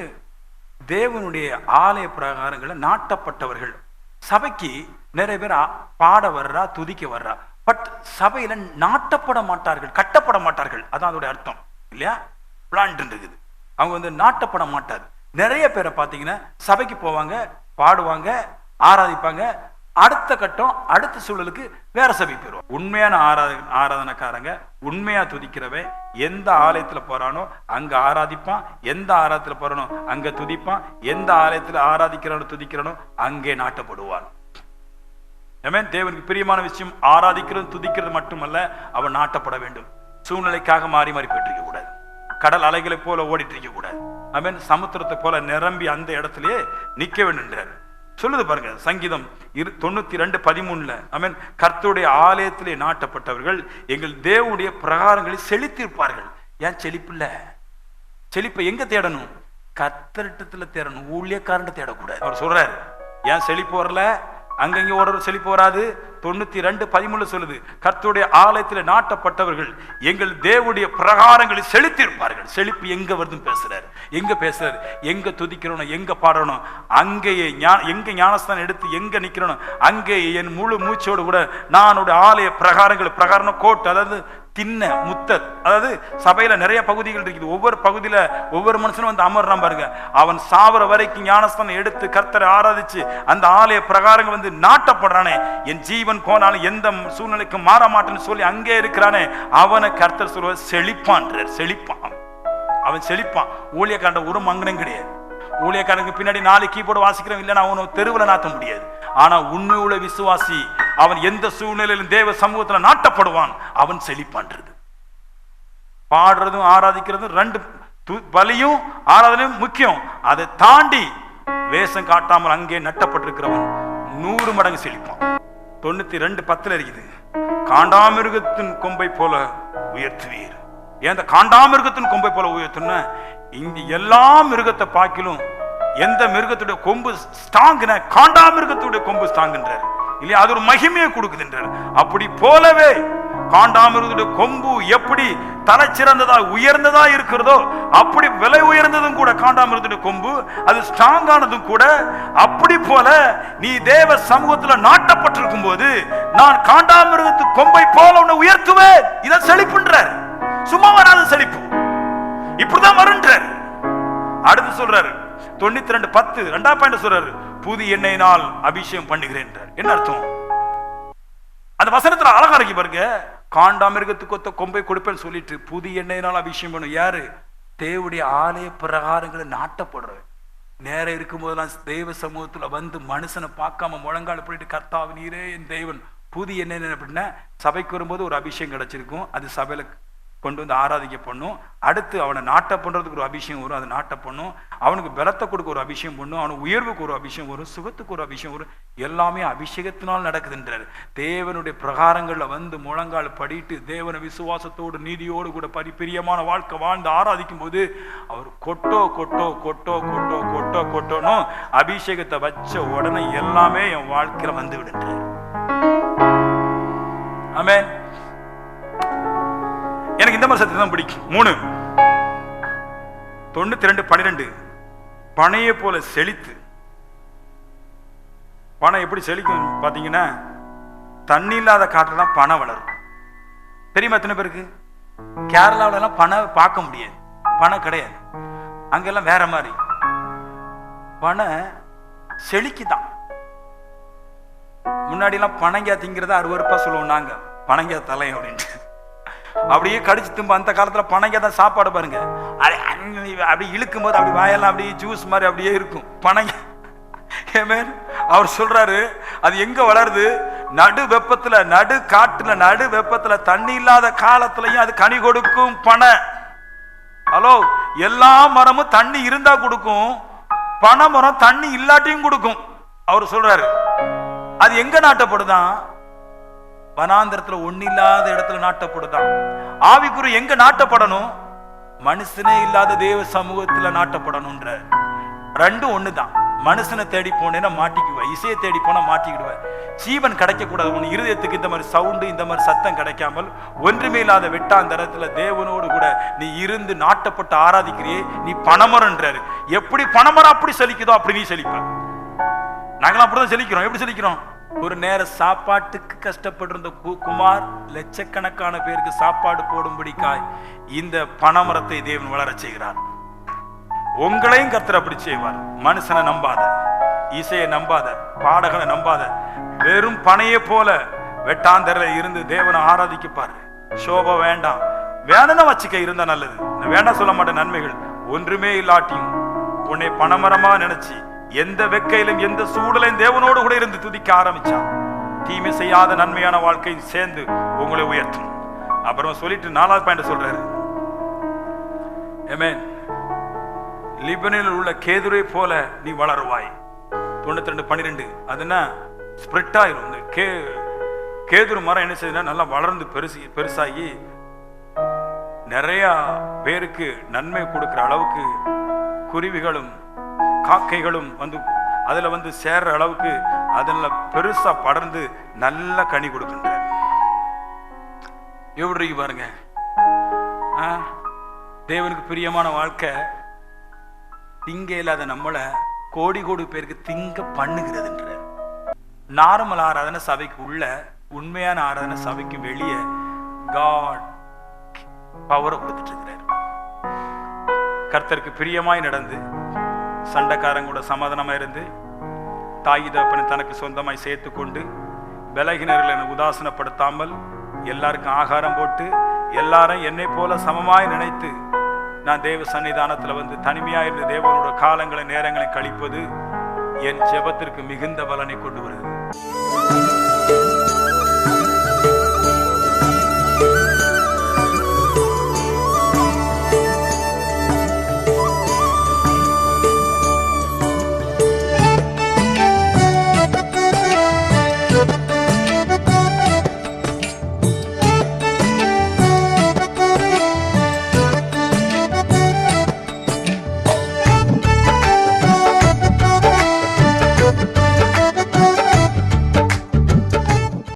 தேவனுடைய ஆலய பிரகாரங்களை நாட்டப்பட்டவர்கள். சபைக்கு நிறைய பேர் பாட வர்றா, துதிக்க வர்றா, பட் சபையில நாட்டப்பட மாட்டார்கள், கட்டப்பட மாட்டார்கள். அதான் அதோட அர்த்தம் இல்லையா? பிளான்ட் இருக்குது. அவங்க வந்து நாட்டப்பட மாட்டாது. நிறைய பேரை பார்த்தீங்கன்னா சபைக்கு போவாங்க, பாடுவாங்க, ஆராதிப்பாங்க, அடுத்த கட்டம் அடுத்த சூழலுக்கு வேற சபைக்கு போயிடுவோம். உண்மையான ஆராதனைக்காரங்க, உண்மையா துதிக்கிறவன் எந்த ஆலயத்துல போறானோ அங்க ஆராதிப்பான், எந்த ஆலயத்துல போறானோ அங்க துதிப்பான், எந்த ஆலயத்துல ஆராதிக்கிறானோ துதிக்கிறானோ அங்கே நாட்டப்படுவான். தேவனுக்கு பிரியமான விஷயம் ஆராதிக்கிறது துதிக்கிறது மட்டுமல்ல, அவன் நாட்டப்பட வேண்டும். சூழ்நிலைக்காக மாறி மாறி போயிட்டு இருக்க கூடாது. கடல் அலைகளை போல ஓடிட்டு இருக்க கூடாது. அவன் சமுத்திரத்தை போல நிரம்பி அந்த இடத்திலேயே நிக்க வேண்டும் சொல்லுது பாருங்க. சங்கீதம் 92:13 அவன் கர்த்தருடைய ஆலயத்திலே நாட்டப்பட்டவர்கள் எங்கள் தேவனுடைய பிரகாரங்களில் செழித்திருப்பார்கள். ஏன் செழிப்பு இல்ல? செழிப்பை எங்க தேடணும்? கர்த்தரிடத்துல தேடணும், ஊழியக்காரன் தேடக்கூடாது. அவர் சொல்றாரு, ஏன் செழிப்பு வரல? அங்கங்க ஒரு செழிப்பு வராது. 92:13 சொல்லுது, கர்த்தருடைய ஆலயத்தில் நாட்டப்பட்டவர்கள் எங்கள் தேவனுடைய பிரகாரங்களில் செழித்திருப்பார்கள். செழிப்பு எங்க வருதுன்னு பேசுறாரு. எங்க பேசுறாரு? எங்க துதிக்கிறோம், எங்க பாடணும், அங்கேயே எங்க ஞானஸ்தானம் எடுத்து எங்க நிக்கிறோம் அங்கே என் முழு மூச்சோடு கூட நான் ஆலய பிரகாரம் கோட், அதாவது திண்ண முத்தர், அதாவது சபையில நிறைய பகுதிகள் இருக்குது. ஒவ்வொரு பகுதியில ஒவ்வொரு மனுஷனும் வந்து அமர்றான் பாருங்க. அவன் சாவர வரைக்கும் ஞானஸ்தானம் எடுத்து கர்த்தரை ஆராதிச்சு அந்த ஆலய பிரகாரங்கள் வந்து நாட்டப்படுறானே, என் ஜீவன் போனாலும் எந்த சூழ்நிலைக்கு மாற மாட்டேன்னு சொல்லி அங்கே இருக்கிறானே, அவனை கர்த்தர் சொல்லுவ செழிப்பான். செழிப்பான், அவன் செழிப்பான். ஊழியக்காரன் ஒரு மங்கனம் கிடையாது. ஊழியக்காரனுக்கு பின்னாடி 4 கீபோர்டு வாசிக்கிறவன் இல்லைன்னா அவனை தெருவில் நாட்ட முடியாது. ஆனா உண்மையுள்ள விசுவாசி அவன் எந்த சூழ்நிலையிலும் தேவ சமூகத்துல நாட்டப்படுவான். அவன் செழிப்பான்றது. பாடுறதும் ஆராதிக்கிறதும் 2 பலியும் ஆராதனையும் முக்கியம். அதை தாண்டி வேஷம் காட்டாமல் அங்கே நட்டப்பட்டிருக்கிறவன் 100 மடங்கு செழிப்பான். 92:10 இருக்குது, காண்டாமிருகத்தின் கொம்பை போல உயர்த்துவீர். ஏன் காண்டாமிருகத்தின் கொம்பை போல உயர்த்துன? இங்க எல்லா மிருகத்தை பார்க்கிலும் எந்த மிருகத்துடைய கொம்பு ஸ்ட்ராங்னா காண்டாமிருகத்துடைய கொம்பு ஸ்ட்ராங்ன்றார் இல்லையா? அது ஒரு மகிமையை கொடுக்குதுன்றார். அப்படி போலவே காண்டாமிருகத்துடைய கொம்பு எப்படி தலை சிறந்ததா உயர்ந்ததா இருக்கிறதோ அப்படி விலை உயர்ந்ததும் கூட காண்டாமிருகத்துடைய கொம்பு, அது ஸ்ட்ராங்கானதும் கூட. அப்படி போல நீ தேவ சமூகத்துல நாட்டப்பட்டிருக்கும் போது நான் காண்டாமிருகத்து கொம்பை போல உன்னை உயர்த்துவேன். இத செழிப்புன்றார். சும்மா வராது செழிப்பு, இப்படிதான் வருன்றார். அடுத்து சொல்றாரு 92:10 2ஆம் பாயிண்ட் சொல்றாரு, புது எண்ணெயினால் அபிஷேகம் பண்ணுகிறேன். என்ன அர்த்தம்? அந்த வசனத்துல அழகா இருக்கு பாருங்க. காண்டாமிருகத்துக்கு ஒத்த கொம்பை கொடுப்பேன்னு சொல்லிட்டு புது எண்ணெயினால் அபிஷேகம் பண்ணும். யாரு? தேவனுடைய ஆலய பிரகாரங்களை நாட்டப்படுற நேரம் இருக்கும்போதெல்லாம் தெய்வ சமூகத்துல வந்து மனுஷனை பார்க்காம முழங்கால போயிட்டு கர்த்தாவே நீரே என் தெய்வன். புது எண்ணெய் அப்படின்னா சபைக்கு வரும்போது ஒரு அபிஷேகம் கிடைச்சிருக்கும், அது சபையில கொண்டு வந்து ஆராதிக்க பண்ணும். அடுத்து அவனை நாட்ட பண்றதுக்கு ஒரு அபிஷேகம் வரும், அது நாட்ட பண்ணும். அவனுக்கு பலத்தை கொடுக்க ஒரு அபிஷேகம் பண்ணும், அவனுக்கு உயர்வுக்கு ஒரு அபிஷேகம் வரும், சுகத்துக்கு ஒரு அபிஷேகம் வரும். எல்லாமே அபிஷேகத்தினால் நடக்குதுன்றார். தேவனுடைய பிரகாரங்கள்ல வந்து முழங்கால் படிட்டு தேவனை விசுவாசத்தோடு நீதியோடு கூட பிரியமான வாழ்க்கை வாழ்ந்து ஆராதிக்கும் போது அவர் கொட்டோ கொட்டோ கொட்டோ கொட்டோ கொட்டோ கொட்டோன்னு அபிஷேகத்தை வச்ச உடனே எல்லாமே என் வாழ்க்கையில வந்து விடுன்றார். ஆமென். எனக்கு இந்த மாதிரி சத்தியம் தான் பிடிக்கும். 3:92-12 பனையை போல செழித்து. பனை எப்படி செழிக்கும் பாத்தீங்கன்னா, தண்ணி இல்லாத காட்டுல தான் பனை வளரும். தெரியுமா எத்தனை பேருக்கு? கேரளாவில எல்லாம் பனை பார்க்க முடியாது, பனை கிடையாது. அங்கெல்லாம் வேற மாதிரி பனை செழிக்குதான். முன்னாடி எல்லாம் பனங்கா திங்கிறத அருவருப்பா சொல்லுவோம் நாங்க, பனங்கா தலை அப்படின்ட்டு. அப்படியே கடிச்சு தும்ப. அந்த காலத்துல பனங்கா தான் சாப்பாடு பாருங்க. அப்படி இழுக்கும் போது அப்படி வாயெல்லாம் அப்படியே ஜூஸ் மாதிரி அப்படியே இருக்கும் பனங்கா. அவர் சொல்றாரு அது எங்க வளருது? நடு வெப்பத்துல, நடு காட்டுல, நடு வெப்பத்துல, தண்ணி இல்லாத காலத்திலையும் அது கனி கொடுக்கும் பனை. ஹலோ, எல்லா மரமும் தண்ணி இருந்தா கொடுக்கும், பனை மரம் தண்ணி இல்லாட்டியும் கொடுக்கும். அவர் சொல்றாரு அது எங்க நாட்டப்படுதான்? வனாந்திரத்துல ஒண்ணு இல்லாத இடத்துல நாட்டப்படுதான். ஆவிக்குரிய எங்க நாட்டப்படணும்? மனுஷனே இல்லாத தேவ சமூகத்துல நாட்டப்படணும்ன்ற. ரெண்டும் ஒண்ணுதான். மனுஷனை தேடி போனேன்னா மாட்டிக்குவ, இசையை தேடி போனா மாட்டிக்கிடுவ. ஜீவன் கிடைக்க கூடாது. உன் இருதயத்துக்கு இந்த மாதிரி சவுண்டு, இந்த மாதிரி சத்தம் கிடைக்காமல் ஒன்றுமே இல்லாத வெட்டாந்தரத்துல தேவனோடு கூட நீ இருந்து நாட்டப்பட்டு ஆராதிக்கிறியே, நீ பனைமரம்ன்றாரு. எப்படி பனைமரம் அப்படி செழிக்குதோ அப்படி நீ செழிப்ப. நாங்களாம் அப்படிதான் செழிக்கிறோம். எப்படி செழிக்கிறோம்? ஒரு நேர சாப்பாட்டுக்கு கஷ்டப்பட்டிருந்த குமார் லட்சக்கணக்கான பேருக்கு சாப்பாடு போடும்படிக்காய் இந்த பனைமரத்தை தேவன் வளர செய்கிறார். உங்களையும் கர்த்தர் அப்படி செய்வார். மனுஷனை நம்பாத, இசையை நம்பாத, பாடகனை நம்பாத, வெறும் பனையை போல வெட்டாந்தர இருந்து தேவனை ஆராதிக்கப்பாரு. சோபா வேண்டாம், வேணும்னா வச்சுக்க, இருந்தா நல்லது. வேண்டாம் சொல்ல மாட்டேன். நன்மைகள் ஒன்றுமே இல்லாட்டியும் உன்னை பனைமரமா நினைச்சு எந்த வெக்கையிலும் எந்த சூழலையும் தேவனோடு கூட இருந்து துதிக்க ஆரம்பிச்சான், தீமை செய்யாத நன்மையான வாழ்க்கையும் சேர்ந்து உங்களை உயர்த்தும். அப்புறம் சொல்லிட்டு 4வது பாயிண்ட் சொல்றாரு. ஆமென். லிபனனில் உள்ள கேதுரை போல நீ வளருவாய். 92:12 அதுனா ஸ்ப்ரெட் ஆயிரும். இந்த கேதுரு மரம் என்ன செய்யுதுன்னா நல்லா வளர்ந்து பெருசாகி நிறைய பேருக்கு நன்மை கொடுக்கிற அளவுக்கு குருவிகளும் காக்கைகளும் வந்து அதுல வந்து சேர்ற அளவுக்கு அதுல பெருசா படர்ந்து நல்ல கனி கொடுக்கின்ற. எப்படி பாருங்க, தேவனுக்கு பிரியமான வாழ்க்கை திங்க இல்லாத நம்மளை கோடி கோடி பேருக்கு திங்க பண்ணுகிறதுன்ற. நார்மல் ஆராதனை சபைக்கு உள்ள, உண்மையான ஆராதனை சபைக்கு வெளியே காட் பவரை கொடுத்துட்டு இருக்கிறார். கர்த்தருக்கு பிரியமாய் நடந்து, சண்டைக்காரங்க கூட சமாதானமா இருந்து, தாய் தகப்பனை தனக்கு சொந்தமாய் சேர்த்து கொண்டு, பலகீனர்களை உதாசனப்படுத்தாமல், எல்லாருக்கும் ஆகாரம் போட்டு, எல்லாரும் என்னை போல சமமாய் நினைத்து நான் தேவ சன்னிதானத்துல வந்து தனிமையாயிருந்து தேவனோட காலங்களை நேரங்களை கழிப்பது என் ஜெபத்திற்கு மிகுந்த பலனை கொண்டு வருகிறது.